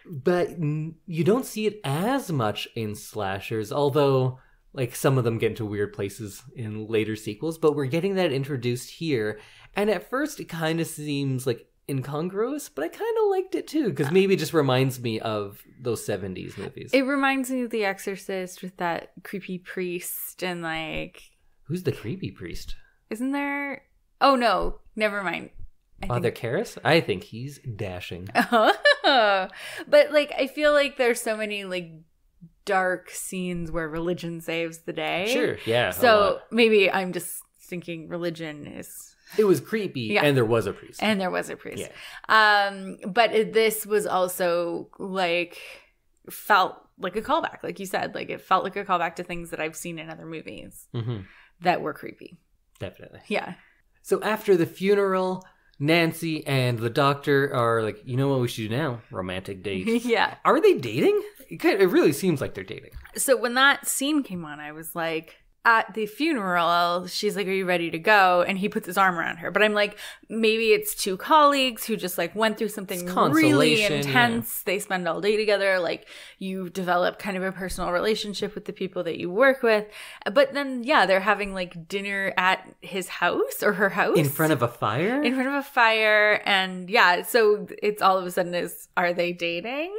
But you don't see it as much in slashers, although like some of them get into weird places in later sequels, but we're getting that introduced here. And at first it kind of seems like incongruous, but I kind of liked it too, because maybe it just reminds me of those 70s movies. It reminds me of The Exorcist with that creepy priest and like... Who's the creepy priest? Isn't there? Oh, no. Never mind. Father Karras? I think he's dashing. But, like, I feel like there's so many, like, dark scenes where religion saves the day. Sure, yeah. So maybe I'm just thinking religion is It was creepy, and there was a priest. And there was a priest. Yeah. But this was also like, felt like a callback, like you said. Like, it felt like a callback to things that I've seen in other movies that were creepy. Definitely. Yeah. So after the funeral, Nancy and the doctor are like, you know what we should do now? Romantic date. Yeah. Are they dating? It really seems like they're dating. So when that scene came on, I was like, at the funeral, she's like, are you ready to go? And he puts his arm around her. But I'm like, maybe it's two colleagues who just like went through something really intense. Yeah. They spend all day together. Like, you develop kind of a personal relationship with the people that you work with. But then, yeah, they're having like dinner at his house or her house. In front of a fire? In front of a fire. And yeah, so it's all of a sudden is, are they dating?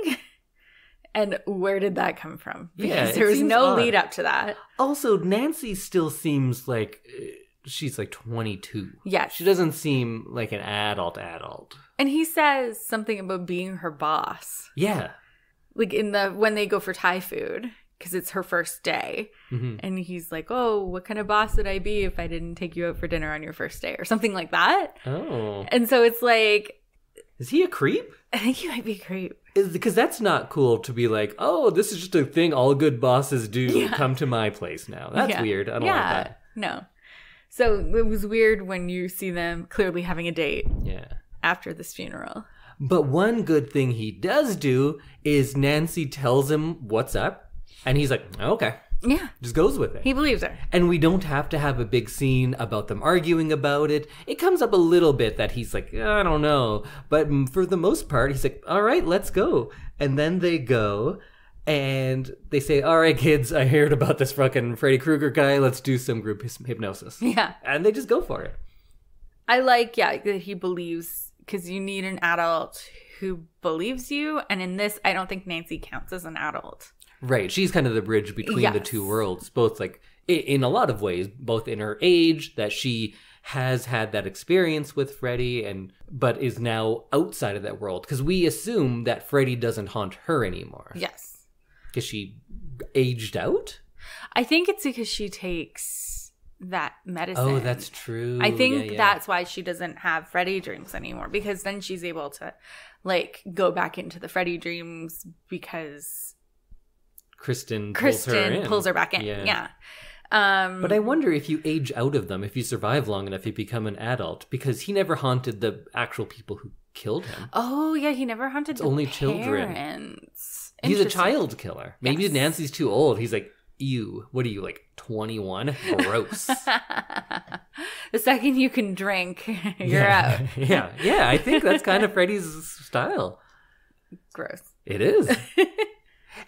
And where did that come from? Because there was no lead up to that. Also, Nancy still seems like she's like 22. Yes. She doesn't seem like an adult. And he says something about being her boss. Yeah. Like when they go for Thai food, because it's her first day. And he's like, oh, what kind of boss would I be if I didn't take you out for dinner on your first day? Or something like that. Oh. And so it's like... Is he a creep? I think he might be a creep. Because that's not cool to be like, oh, this is just a thing all good bosses do. Yeah. Come to my place now. That's weird. I don't like that. No. So it was weird when you see them clearly having a date after this funeral. But one good thing he does do is Nancy tells him what's up. And he's like, okay. Yeah. Just goes with it. He believes her. And we don't have to have a big scene about them arguing about it. It comes up a little bit that he's like, I don't know. But for the most part, he's like, all right, let's go. And then they go and they say, all right, kids, I heard about this fucking Freddy Krueger guy. Let's do some group hypnosis. Yeah. And they just go for it. I like, that he believes, because you need an adult who believes you. And in this, I don't think Nancy counts as an adult. Right. She's kind of the bridge between the two worlds, both like in a lot of ways, both in her age that she has had that experience with Freddy but is now outside of that world. Because we assume that Freddy doesn't haunt her anymore. Yes. Because she aged out? I think it's because she takes that medicine. Oh, that's true. I think that's why she doesn't have Freddy dreams anymore. Because then she's able to like go back into the Freddy dreams because... Kristen pulls her back in. Yeah. But I wonder if you age out of them, if you survive long enough, you become an adult, because he never haunted the actual people who killed him. Oh, yeah, he never haunted only parents. Children. He's a child killer. Maybe Nancy's too old. He's like, ew, what are you, like 21? Gross. The second you can drink, you're out. Yeah, I think that's kind of Freddy's style. Gross. It is.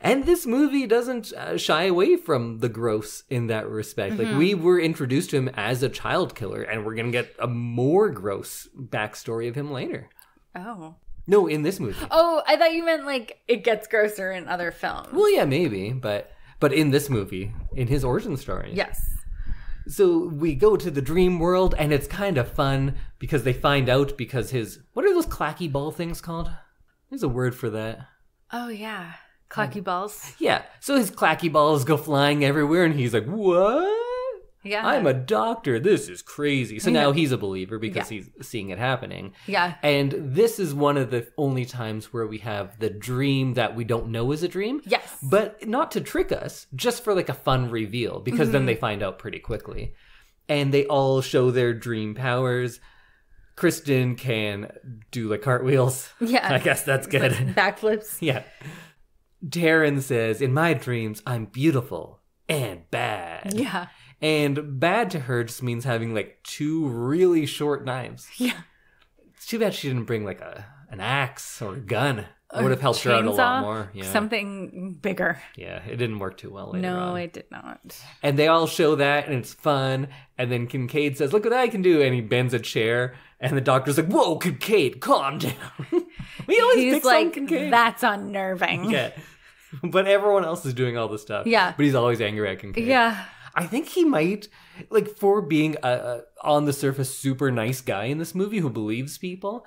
And this movie doesn't shy away from the gross in that respect. Like, we were introduced to him as a child killer, and we're going to get a more gross backstory of him later. Oh. No, in this movie. Oh, I thought you meant, like, it gets grosser in other films. Well, yeah, maybe. But in this movie, in his origin story. Yes. So we go to the dream world, and it's kind of fun because they find out because what are those clacky ball things called? There's a word for that. Oh, yeah. Clacky balls? Yeah. So his clacky balls go flying everywhere, and he's like, what? Yeah. I'm a doctor. This is crazy. So now he's a believer because he's seeing it happening. Yeah. And this is one of the only times where we have the dream that we don't know is a dream. Yes. But not to trick us, just for like a fun reveal, because then they find out pretty quickly. And they all show their dream powers. Kristen can do like cartwheels. Yeah. I guess that's good. Like backflips. Yeah. Taryn says, in my dreams, I'm beautiful and bad. Yeah. And bad to her just means having like two really short knives. Yeah. It's too bad she didn't bring like an axe or a gun. It would have helped her out a lot more. Yeah. Something bigger. Yeah, it didn't work too well later on. No, it did not. And they all show that, and it's fun. And then Kincaid says, look what I can do. And he bends a chair. And the doctor's like, whoa, Kincaid, calm down. We always pick on Kincaid. That's unnerving. Yeah. But everyone else is doing all this stuff. Yeah. But he's always angry at Kincaid. Yeah. I think he might, like, for being a on the surface super nice guy in this movie who believes people,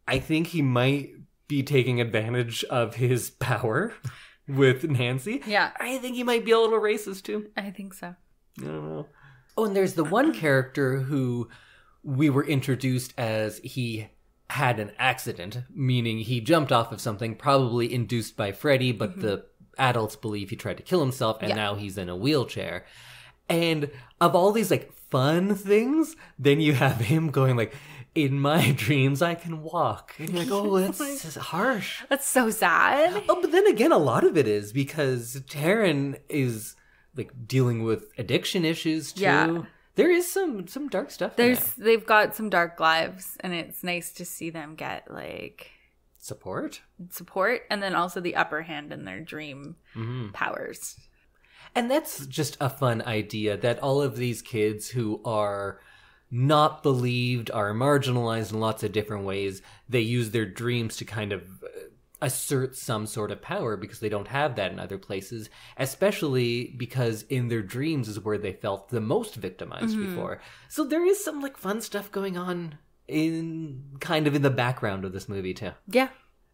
I think he might be taking advantage of his power with Nancy. Yeah. I think he might be a little racist too. I think so. I don't know. Oh, and there's the one character who we were introduced as he had an accident, meaning he jumped off of something probably induced by Freddy, but the adults believe he tried to kill himself, and now he's in a wheelchair. And of all these, like, fun things, then you have him going, like, in my dreams, I can walk. And you're like, oh, that's harsh. That's so sad. Oh, but then again, a lot of it is because Taryn is, like, dealing with addiction issues, too. Yeah. There is some dark stuff in there. They've got some dark lives, and it's nice to see them get, like... Support, and then also the upper hand in their dream powers. And that's just a fun idea, that all of these kids who are not believed, are marginalized in lots of different ways, they use their dreams to kind of assert some sort of power because they don't have that in other places, especially because in their dreams is where they felt the most victimized before. So there is some, like, fun stuff going on in the background of this movie too. Yeah.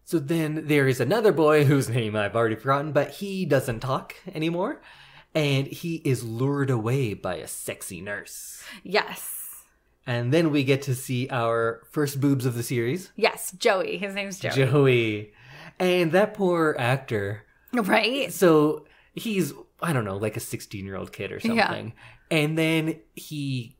So then there is another boy whose name I've already forgotten, but he doesn't talk anymore, and he is lured away by a sexy nurse. Yes. And then we get to see our first boobs of the series. Yes, Joey. His name's Joey. Joey. And that poor actor. Right. So he's, I don't know, like a 16-year-old kid or something. Yeah. And then he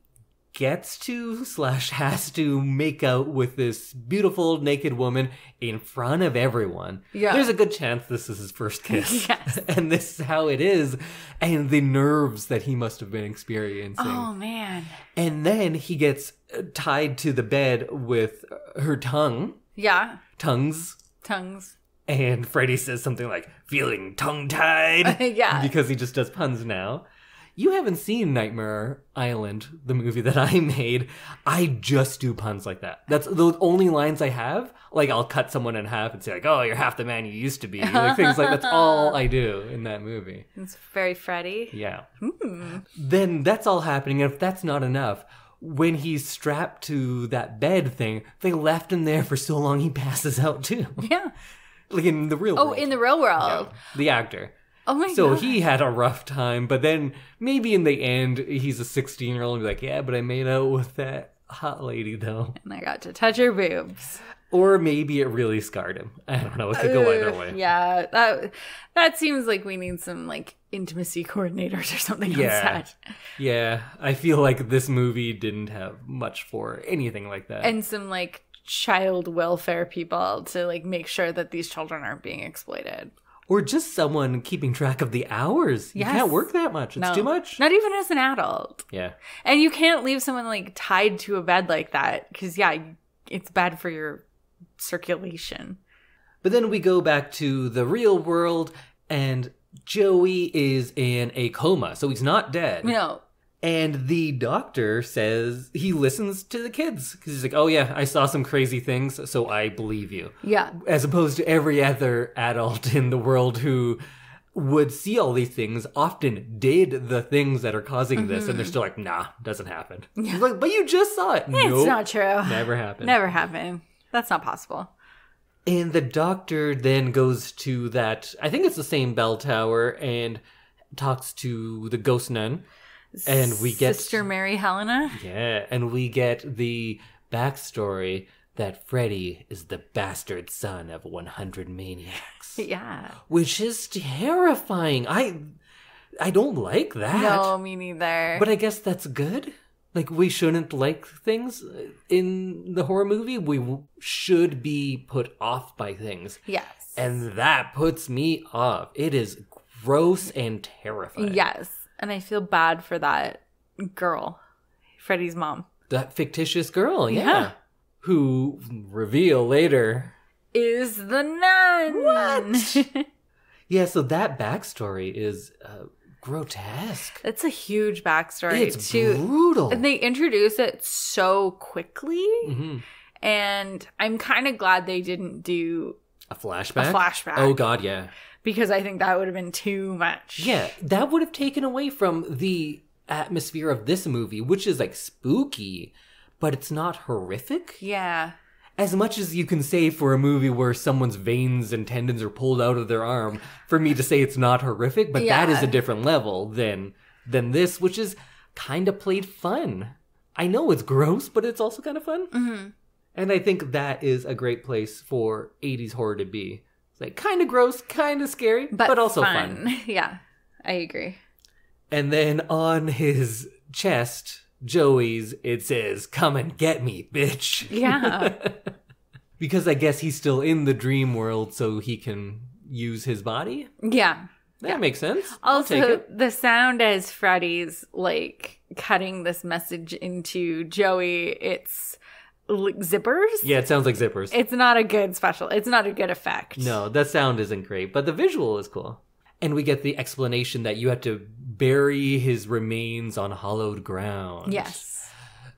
gets to / has to make out with this beautiful naked woman in front of everyone. Yeah. There's a good chance this is his first kiss. Yes. And this is how it is. And the nerves that he must have been experiencing. Oh, man. And then he gets tied to the bed with her tongue. Yeah. Tongues. And Freddy says something like, feeling tongue-tied. Yeah. Because he just does puns now. You haven't seen Nightmare Island, the movie that I made. I just do puns like that. That's the only lines I have. Like, I'll cut someone in half and say, like, oh, you're half the man you used to be. Like, things like that's all I do in that movie. It's very Freddy. Yeah. Then that's all happening. And if that's not enough, when he's strapped to that bed thing, they left him there for so long he passes out too. Yeah. Like in the real world. Oh, in the real world. Yeah, the actor. Oh my God. So he had a rough time, but then maybe in the end, he's a 16-year-old and be like, yeah, but I made out with that hot lady though. And I got to touch her boobs. Or maybe it really scarred him. I don't know. It could go either way. Yeah, that seems like we need some, like, intimacy coordinators or something on set. Yeah, I feel like this movie didn't have much for anything like that. And some, like, child welfare people to, like, make sure that these children aren't being exploited. Or just someone keeping track of the hours. You can't work that much. It's too much. Not even as an adult. Yeah. And you can't leave someone, like, tied to a bed like that. Because, it's bad for your circulation. But then we go back to the real world, and Joey is in a coma. So he's not dead. No. And the doctor says he listens to the kids. Because he's like, oh yeah, I saw some crazy things, so I believe you. Yeah. As opposed to every other adult in the world who would see all these things, often did the things that are causing this, and they're still like, nah, doesn't happen. Yeah. He's like, but you just saw it. Nope. It's not true. Never happened. Never happened. That's not possible. And the doctor then goes to that, I think it's the same bell tower, and talks to the ghost nun. And we get Sister Mary Helena. Yeah, and we get the backstory that Freddy is the bastard son of 100 maniacs. Yeah. Which is terrifying. I don't like that. No, me neither. But I guess that's good. Like, we shouldn't like things in the horror movie. We should be put off by things. Yes. And that puts me off. It is gross and terrifying. Yes. And I feel bad for that girl, Freddy's mom. That fictitious girl, yeah. Who, reveal later, is the nun. What? Yeah, so that backstory is grotesque. It's a huge backstory. It's brutal. And they introduce it so quickly. Mm-hmm. And I'm kind of glad they didn't do a flashback. Oh, God, yeah. Because I think that would have been too much. Yeah, that would have taken away from the atmosphere of this movie, which is like spooky, but it's not horrific. Yeah. As much as you can say for a movie where someone's veins and tendons are pulled out of their arm, for me to say it's not horrific, but that is a different level than this, which is kind of played fun. I know it's gross, but it's also kind of fun. Mm-hmm. And I think that is a great place for 80s horror to be. It's like kind of gross, kind of scary, but also fun. Yeah, I agree. And then on his chest, Joey's, it says, "Come and get me, bitch." Yeah. Because I guess he's still in the dream world, so he can use his body. Yeah. That makes sense. Also, the sound as Freddy's like cutting this message into Joey, it's like zippers. Yeah, it sounds like zippers. It's not a good special. It's not a good effect. No, the sound isn't great, but the visual is cool. And we get the explanation that you have to bury his remains on hollowed ground. Yes.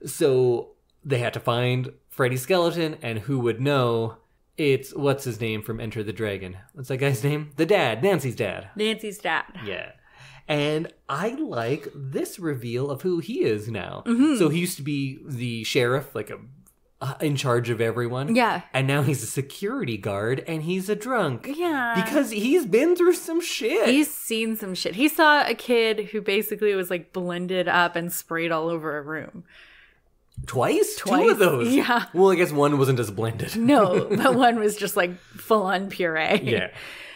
So they had to find Freddy's skeleton, and who would know? It's, what's his name from Enter the Dragon? What's that guy's name? The dad, Nancy's dad. Nancy's dad. Yeah. And I like this reveal of who he is now. Mm-hmm. So he used to be the sheriff, like in charge of everyone. Yeah. And now he's a security guard, and he's a drunk. Yeah. Because he's been through some shit. He's seen some shit. He saw a kid who basically was like blended up and sprayed all over a room. Twice? Two of those? Yeah. Well, I guess one wasn't as blended. No, but one was just like full on puree. Yeah.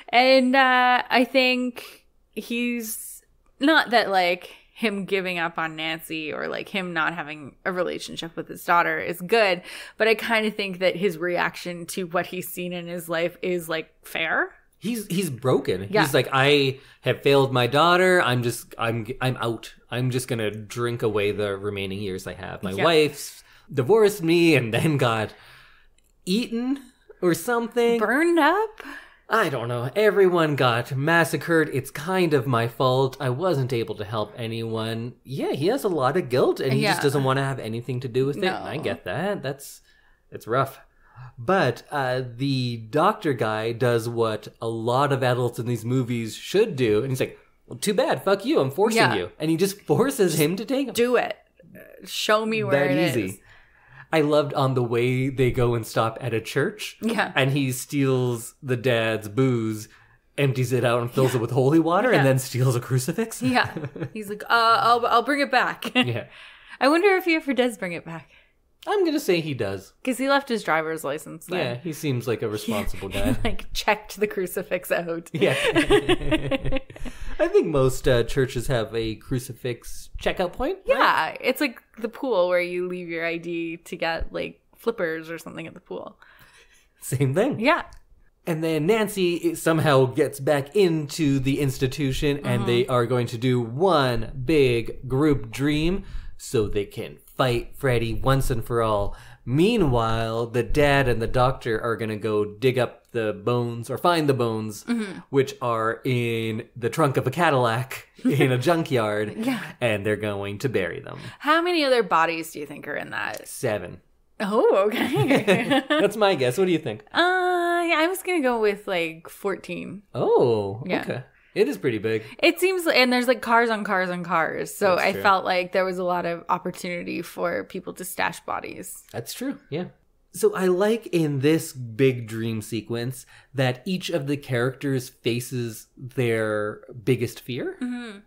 And I think he's not that like him giving up on Nancy or like him not having a relationship with his daughter is good, but I kind of think that his reaction to what he's seen in his life is like fair. He's broken. Yeah. He's like, I have failed my daughter. I'm out. I'm just gonna drink away the remaining years I have. My wife's divorced me and then got eaten or something. Burned up? I don't know. Everyone got massacred. It's kind of my fault. I wasn't able to help anyone. Yeah, he has a lot of guilt and he just doesn't want to have anything to do with it. And I get that. It's rough. But the doctor guy does what a lot of adults in these movies should do. And he's like, well, too bad. Fuck you. I'm forcing you. And he just forces him to take him. Do it. Show me where that it easy. is. I loved on the way they go and stop at a church. Yeah. And he steals the dad's booze, empties it out and fills it with holy water, and then steals a crucifix. Yeah. He's like, I'll bring it back. Yeah. I wonder if he ever does bring it back. I'm going to say he does. Because he left his driver's license there. Yeah, he seems like a responsible guy. Like, checked the crucifix out. Yeah. I think most churches have a crucifix checkout point. Yeah, right? it's like the pool where you leave your ID to get, like, flippers or something at the pool. Same thing. Yeah. And then Nancy somehow gets back into the institution, and they are going to do one big group dream so they can fight Freddy once and for all. Meanwhile, the dad and the doctor are going to go dig up the bones or find the bones, which are in the trunk of a Cadillac in a junkyard. Yeah. And they're going to bury them. How many other bodies do you think are in that? 7. Oh, okay. That's my guess. What do you think? Yeah, I was going to go with like 14. Oh, Yeah. okay. It is pretty big. It seems, and there's like cars on cars on cars. So That's I true. felt like there was a lot of opportunity for people to stash bodies. That's true, yeah. So I like in this big dream sequence that each of the characters faces their biggest fear. Mm-hmm.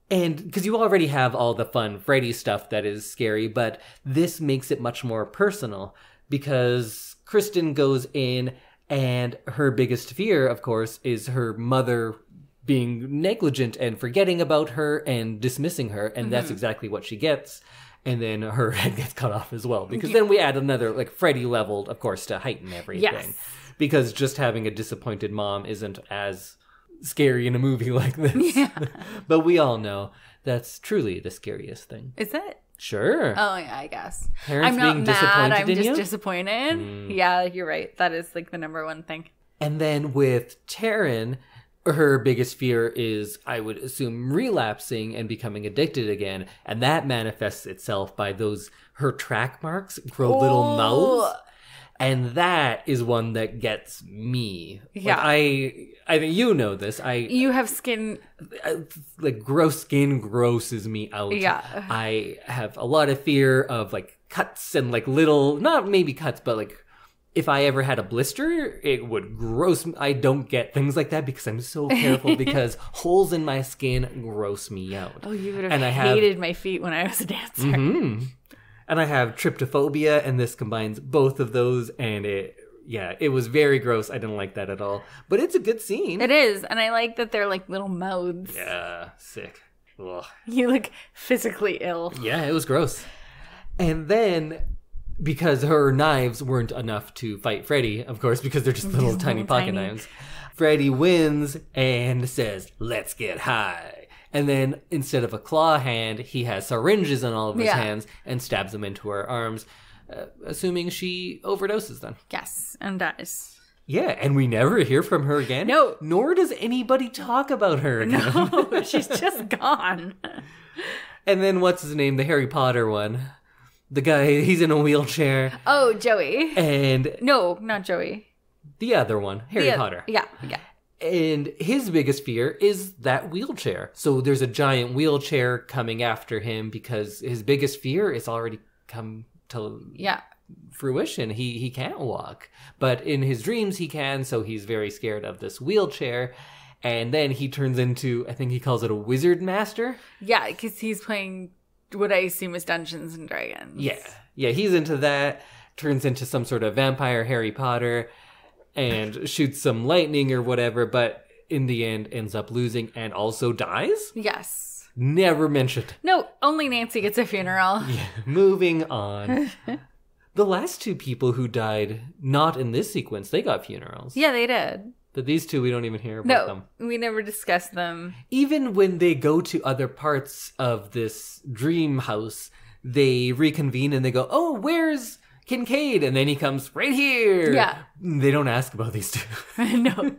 And because you already have all the fun Freddy stuff that is scary, but this makes it much more personal because Kristen goes in and her biggest fear, of course, is her mother being negligent and forgetting about her and dismissing her. And that's exactly what she gets. And then her head gets cut off as well. Because then we add another, like, Freddy leveled, of course, to heighten everything. Yes. Because just having a disappointed mom isn't as scary in a movie like this. Yeah. But we all know that's truly the scariest thing. Is it? Sure. Oh, yeah, I guess. Parents I'm not being mad, disappointed I'm in just you? disappointed. Yeah, you're right. That is like the number one thing. And then with Taryn, her biggest fear is, I would assume, relapsing and becoming addicted again. And that manifests itself by her track marks grow little mouths. And that is one that gets me. Yeah. Like, I think you know this. You have skin. Like, gross skin grosses me out. Yeah. I have a lot of fear of, like, cuts and, like, little, not maybe cuts, but, like, if I ever had a blister, it would gross me. I don't get things like that because I'm so careful because holes in my skin gross me out. Oh, you would And I have hated my feet when I was a dancer. Mm-hmm. And I have tryptophobia, and this combines both of those, and it was very gross. I didn't like that at all. But it's a good scene. It is, and I like that they're like little mouths. Yeah, sick. Ugh. You look physically ill. Yeah, it was gross. And then, because her knives weren't enough to fight Freddy, of course, because they're just little tiny pocket knives, Freddy wins and says, "Let's get high." And then, instead of a claw hand, he has syringes in all of his hands and stabs them into her arms, assuming she overdoses them. Yes, and dies. Yeah, and we never hear from her again. No. Nor does anybody talk about her again. No, she's just gone. And then, what's his name? The Harry Potter one. The guy, he's in a wheelchair. Oh, Joey. And... No, not Joey. The other one, Harry Potter. Yeah. And his biggest fear is that wheelchair. So there's a giant wheelchair coming after him because his biggest fear is already come to fruition. He can't walk. But in his dreams he can, so he's very scared of this wheelchair. And then he turns into, I think he calls it a wizard master. Yeah, because he's playing what I assume is Dungeons and Dragons. Yeah, he's into that. Turns into some sort of vampire Harry Potter and shoots some lightning or whatever, but in the end ends up losing and also dies? Yes. Never mentioned. No, only Nancy gets a funeral. Yeah, moving on. The last two people who died, not in this sequence, they got funerals. Yeah, they did. But these two, we don't even hear about them. No, we never discussed them. Even when they go to other parts of this dream house, they reconvene and they go, "Oh, where's Kincaid?" And then he comes right here. Yeah. They don't ask about these two. No.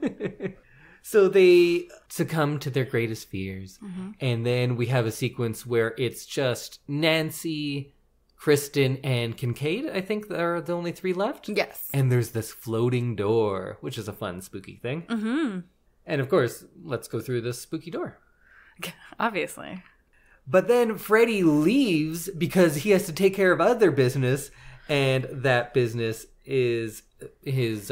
So they succumb to their greatest fears. Mm-hmm. And then we have a sequence where it's just Nancy, Kristen, and Kincaid, I think, are the only three left. Yes. And there's this floating door, which is a fun, spooky thing. Mm-hmm. And of course, let's go through this spooky door. Obviously. But then Freddy leaves because he has to take care of other business, and that business is his...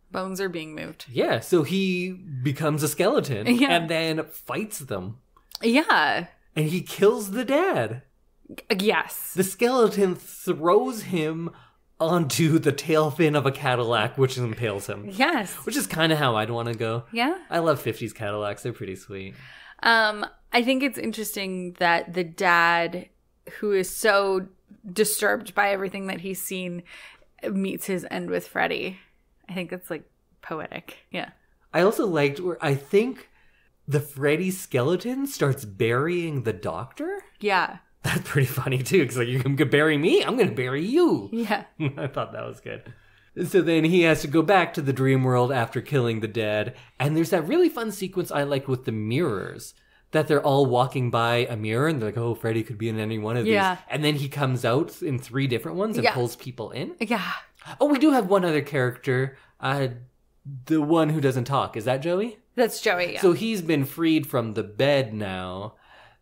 bones are being moved. Yeah, so he becomes a skeleton and then fights them. Yeah. And he kills the dad. Yes. The skeleton throws him onto the tail fin of a Cadillac, which impales him. Yes. Which is kind of how I'd want to go. Yeah. I love 50s Cadillacs. They're pretty sweet. I think it's interesting that the dad, who is so disturbed by everything that he's seen, meets his end with Freddy. I think that's like poetic. Yeah. I also liked where I think the Freddy skeleton starts burying the doctor. Yeah. That's pretty funny too, because like, you can bury me, I'm going to bury you. Yeah. I thought that was good. So then he has to go back to the dream world after killing the dad. And there's that really fun sequence I liked with the mirrors. That they're all walking by a mirror and they're like, "Oh, Freddy could be in any one of these." And then he comes out in 3 different ones and pulls people in. Yeah. Oh, we do have one other character. The one who doesn't talk. Is that Joey? That's Joey, yeah. So he's been freed from the bed now.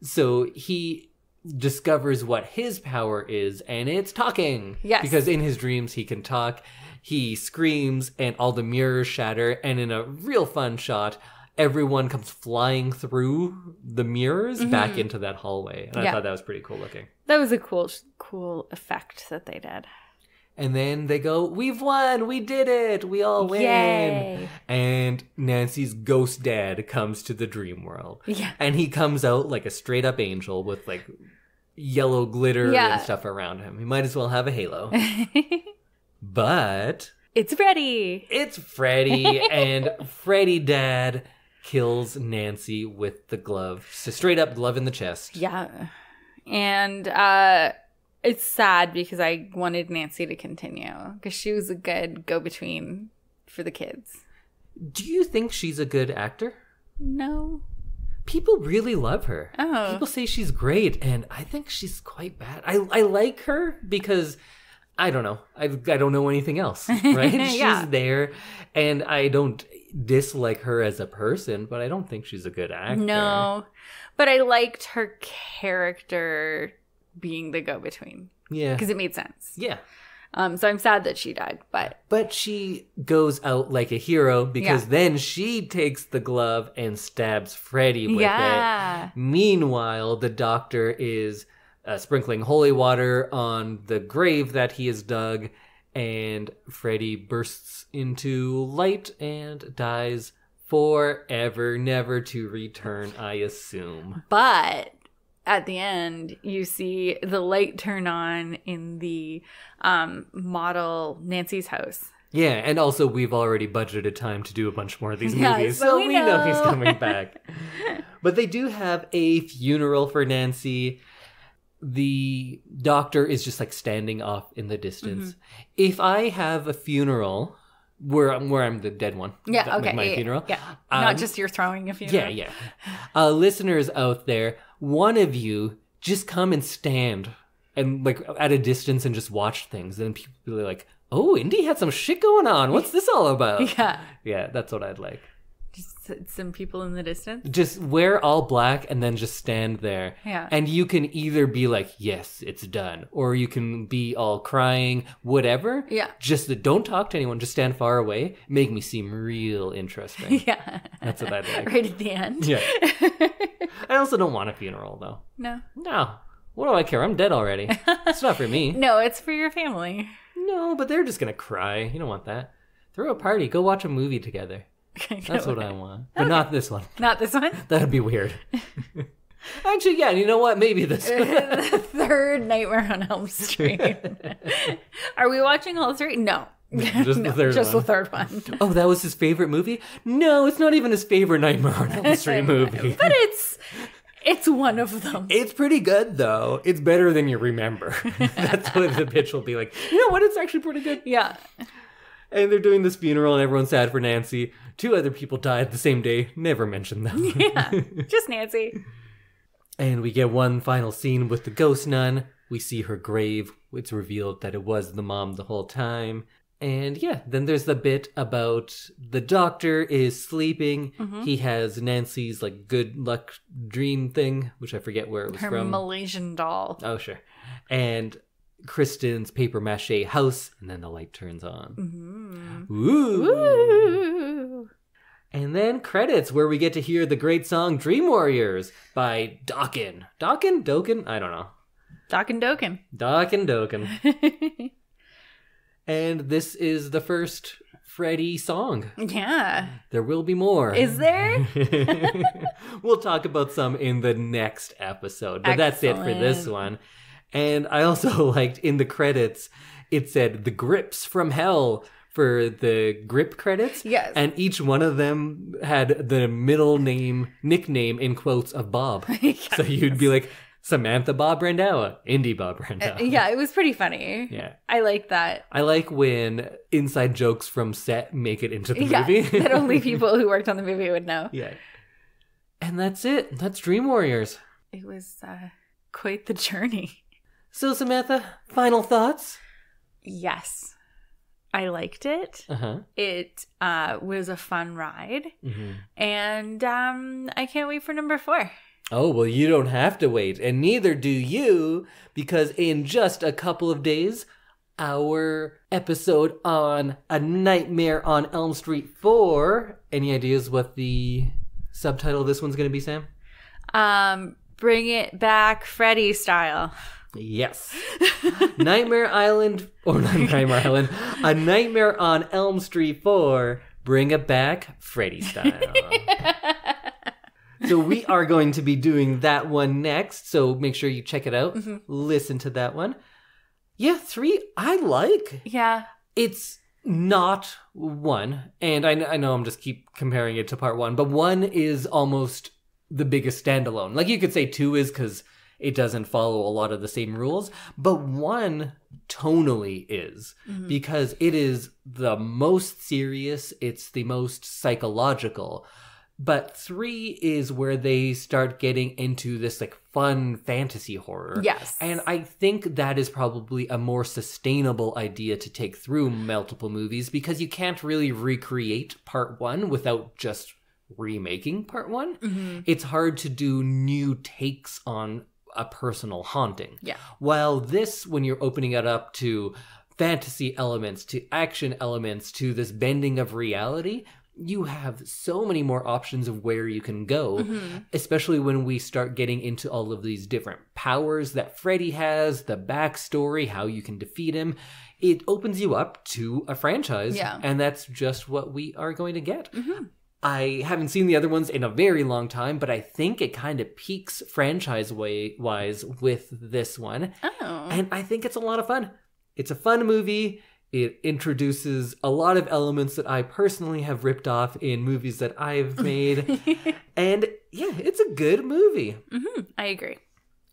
So he discovers what his power is, and it's talking. Yes. Because in his dreams, he can talk. He screams, and all the mirrors shatter. And in a real fun shot, everyone comes flying through the mirrors back into that hallway. And I thought that was pretty cool looking. That was a cool effect that they did. And then they go, "We've won! We did it! We all win!" Yay. And Nancy's ghost dad comes to the dream world. Yeah. And he comes out like a straight up angel with like yellow glitter and stuff around him. He might as well have a halo. But... It's Freddy! It's Freddy, and Freddy dad kills Nancy with the glove. So straight up glove in the chest. Yeah. And it's sad because I wanted Nancy to continue because she was a good go-between for the kids. Do you think she's a good actor? No. People really love her. Oh. People say she's great, and I think she's quite bad. I like her because... I don't know. I don't know anything else, right? She's there, and I don't dislike her as a person, but I don't think she's a good actor. No, but I liked her character being the go-between. Yeah. Because it made sense. Yeah. So I'm sad that she died, but... But she goes out like a hero because then she takes the glove and stabs Freddy with it. Meanwhile, the doctor is... sprinkling holy water on the grave that he has dug, and Freddy bursts into light and dies forever, never to return, I assume. But at the end, you see the light turn on in the model Nancy's house. Yeah, and also we've already budgeted time to do a bunch more of these movies, so we know he's coming back. But they do have a funeral for Nancy. The doctor is just like standing off in the distance. If I have a funeral where I'm the dead one, my funeral, not just you're throwing a funeral. Yeah. Listeners out there, one of you just come and stand and like at a distance and just watch things, and people are like, "Oh, Indy had some shit going on. What's this all about?" Yeah, that's what I'd like. Just some people in the distance. Just wear all black and then just stand there. Yeah. And you can either be like, "Yes, it's done," or you can be all crying, whatever. Yeah. Just don't talk to anyone. Just stand far away. Make me seem real interesting. Yeah. That's what I'd like. Right at the end. Yeah. I also don't want a funeral, though. No. What do I care? I'm dead already. It's not for me. No, it's for your family. No, but they're just going to cry. You don't want that. Throw a party. Go watch a movie together. That's what I want. But not this one. Not this one? That'd be weird. Actually, yeah, you know what? Maybe this one. The third Nightmare on Elm Street. Are we watching all three? No. Just the third one. Oh, that was his favorite movie? No, it's not even his favorite Nightmare on Elm Street movie. But it's one of them. It's pretty good, though. It's better than you remember. That's what the bitch will be like. You know what? It's actually pretty good. Yeah. And they're doing this funeral, and everyone's sad for Nancy. 2 other people died the same day. Never mentioned them. Yeah, just Nancy. And we get one final scene with the ghost nun. We see her grave. It's revealed that it was the mom the whole time. And yeah, then there's the bit about the doctor is sleeping. He has Nancy's like good luck dream thing, which I forget where it was from. Her Malaysian doll. Oh, sure. And Kristen's paper mache house, and then the light turns on. Ooh. And then credits, where we get to hear the great song Dream Warriors by Dokken. Dokken? I don't know. Dokken. And this is the first Freddy song. Yeah. There will be more. Is there? We'll talk about some in the next episode, but That's it for this one. And I also liked in the credits, it said the grips from hell for the grip credits. Yes. And each one of them had the nickname in quotes of Bob. Yes. So you'd be like, Samantha Bob Brandow, Indy Bob Brandow. Yeah, it was pretty funny. Yeah. I like that. I like when inside jokes from set make it into the movie. That only people who worked on the movie would know. Yeah. And that's it. That's Dream Warriors. It was quite the journey. So, Samantha, final thoughts? Yes. I liked it. It was a fun ride. And I can't wait for number 4. Oh, well, you don't have to wait. And neither do you, because in just a couple of days, our episode on A Nightmare on Elm Street 4. Any ideas what the subtitle of this one's going to be, Sam? Bring It Back Freddy style. Yes. Nightmare Island, or not Nightmare Island, A Nightmare on Elm Street 4, Bring It Back Freddy style. So we are going to be doing that one next, so make sure you check it out. Listen to that one. Yeah, 3, I like. Yeah. It's not 1, and I know I'm just keep comparing it to part 1, but 1 is almost the biggest standalone. Like you could say 2 is because it doesn't follow a lot of the same rules, but 1 tonally is because it is the most serious, it's the most psychological. But 3 is where they start getting into this like fun fantasy horror. Yes. And I think that is probably a more sustainable idea to take through multiple movies because you can't really recreate part 1 without just remaking part 1. It's hard to do new takes on a personal haunting. Yeah. While this, when you're opening it up to fantasy elements, to action elements, to this bending of reality, you have so many more options of where you can go, especially when we start getting into all of these different powers that Freddy has, the backstory, how you can defeat him. It opens you up to a franchise, and that's just what we are going to get. I haven't seen the other ones in a very long time, but I think it kind of peaks franchise-wise with this one. And I think it's a lot of fun. It's a fun movie. It introduces a lot of elements that I personally have ripped off in movies that I've made. And yeah, it's a good movie. I agree.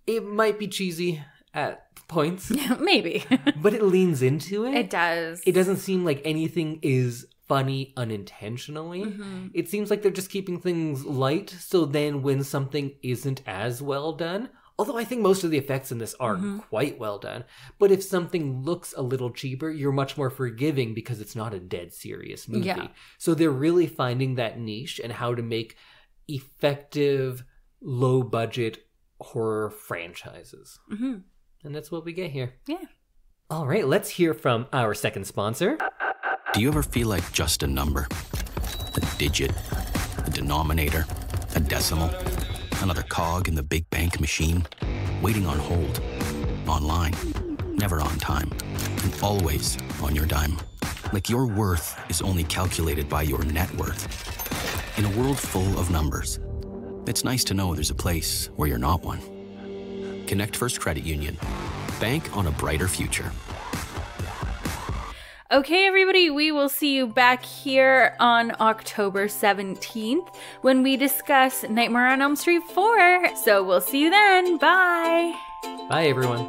It might be cheesy at points. Maybe. But it leans into it. It does. It doesn't seem like anything is funny unintentionally. It seems like they're just keeping things light, so then when something isn't as well done, although I think most of the effects in this are quite well done, but if something looks a little cheaper, you're much more forgiving because it's not a dead serious movie. So they're really finding that niche and how to make effective, low-budget horror franchises. And that's what we get here. All right, let's hear from our second sponsor. Do you ever feel like just a number? A digit, a denominator, a decimal, another cog in the big bank machine, waiting on hold, online, never on time, and always on your dime. Like your worth is only calculated by your net worth. In a world full of numbers, it's nice to know there's a place where you're not one. Connect First Credit Union. Bank on a brighter future. Okay, everybody, we will see you back here on October 17th when we discuss Nightmare on Elm Street 4. So we'll see you then. Bye. Bye, everyone.